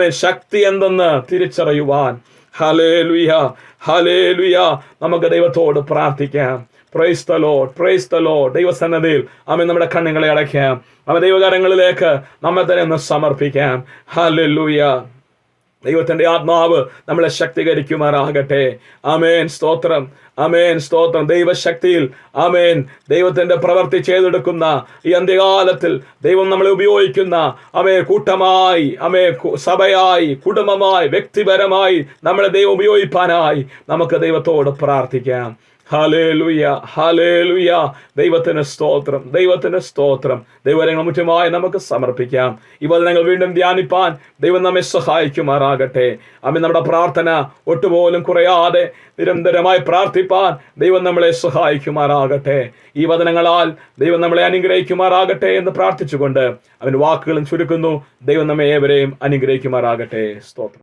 ശക്തി എന്തെന്ന് തിരിച്ചറിയുവാൻ. ഹല്ലേലൂയ, ഹല്ലേലൂയ. നമുക്ക് ദൈവത്തോട് പ്രാർത്ഥിക്കാം. Praise the Lord, praise the Lord. ദൈവസന്നദ്ധിയിൽ നമ്മുടെ കണ്ണുകളെ അടയ്ക്കാം. ദൈവകരങ്ങളിലേക്ക് നമ്മെ തന്നെ ഒന്ന് സമർപ്പിക്കാം. ഹല്ലേലൂയ. ദൈവത്തിന്റെ ആത്മാവ് നമ്മളെ ശക്തീകരിക്കുമാറാകട്ടെ. ആമേൻ, സ്തോത്രം, ആമേൻ, സ്തോത്രം. ദൈവശക്തിയിൽ ദൈവത്തിന്റെ പ്രവൃത്തി ചെയ്തെടുക്കുന്ന ഈ അന്ത്യകാലത്തിൽ ദൈവം നമ്മളെ ഉപയോഗിക്കുന്ന കൂട്ടമായി, സഭയായി, കുടുംബമായി, വ്യക്തിപരമായി നമ്മളെ ദൈവം ഉപയോഗിപ്പാനായി നമുക്ക് ദൈവത്തോട് പ്രാർത്ഥിക്കാം. Hallelujah, hallelujah. ദൈവത്തിന് സ്തോത്രം, ദൈവത്തിന് സ്തോത്രം. ദൈവവചനങ്ങൾ മുറ്റുമായി നമുക്ക് സമർപ്പിക്കാം. ഈ വചനങ്ങൾ വീണ്ടും ധ്യാനിപ്പാൻ ദൈവം നമ്മെ സഹായിക്കുമാറാകട്ടെ. നമ്മുടെ പ്രാർത്ഥന ഒട്ടുപോലും കുറയാതെ നിരന്തരമായി പ്രാർത്ഥിപ്പാൻ ദൈവം നമ്മളെ സഹായിക്കുമാറാകട്ടെ. ഈ വചനങ്ങളാൽ ദൈവം നമ്മളെ അനുഗ്രഹിക്കുമാറാകട്ടെ എന്ന് പ്രാർത്ഥിച്ചുകൊണ്ട് വാക്കുകളും ചുരുക്കുന്നു. ദൈവം നമ്മെ ഏവരെയും അനുഗ്രഹിക്കുമാറാകട്ടെ. സ്തോത്രം.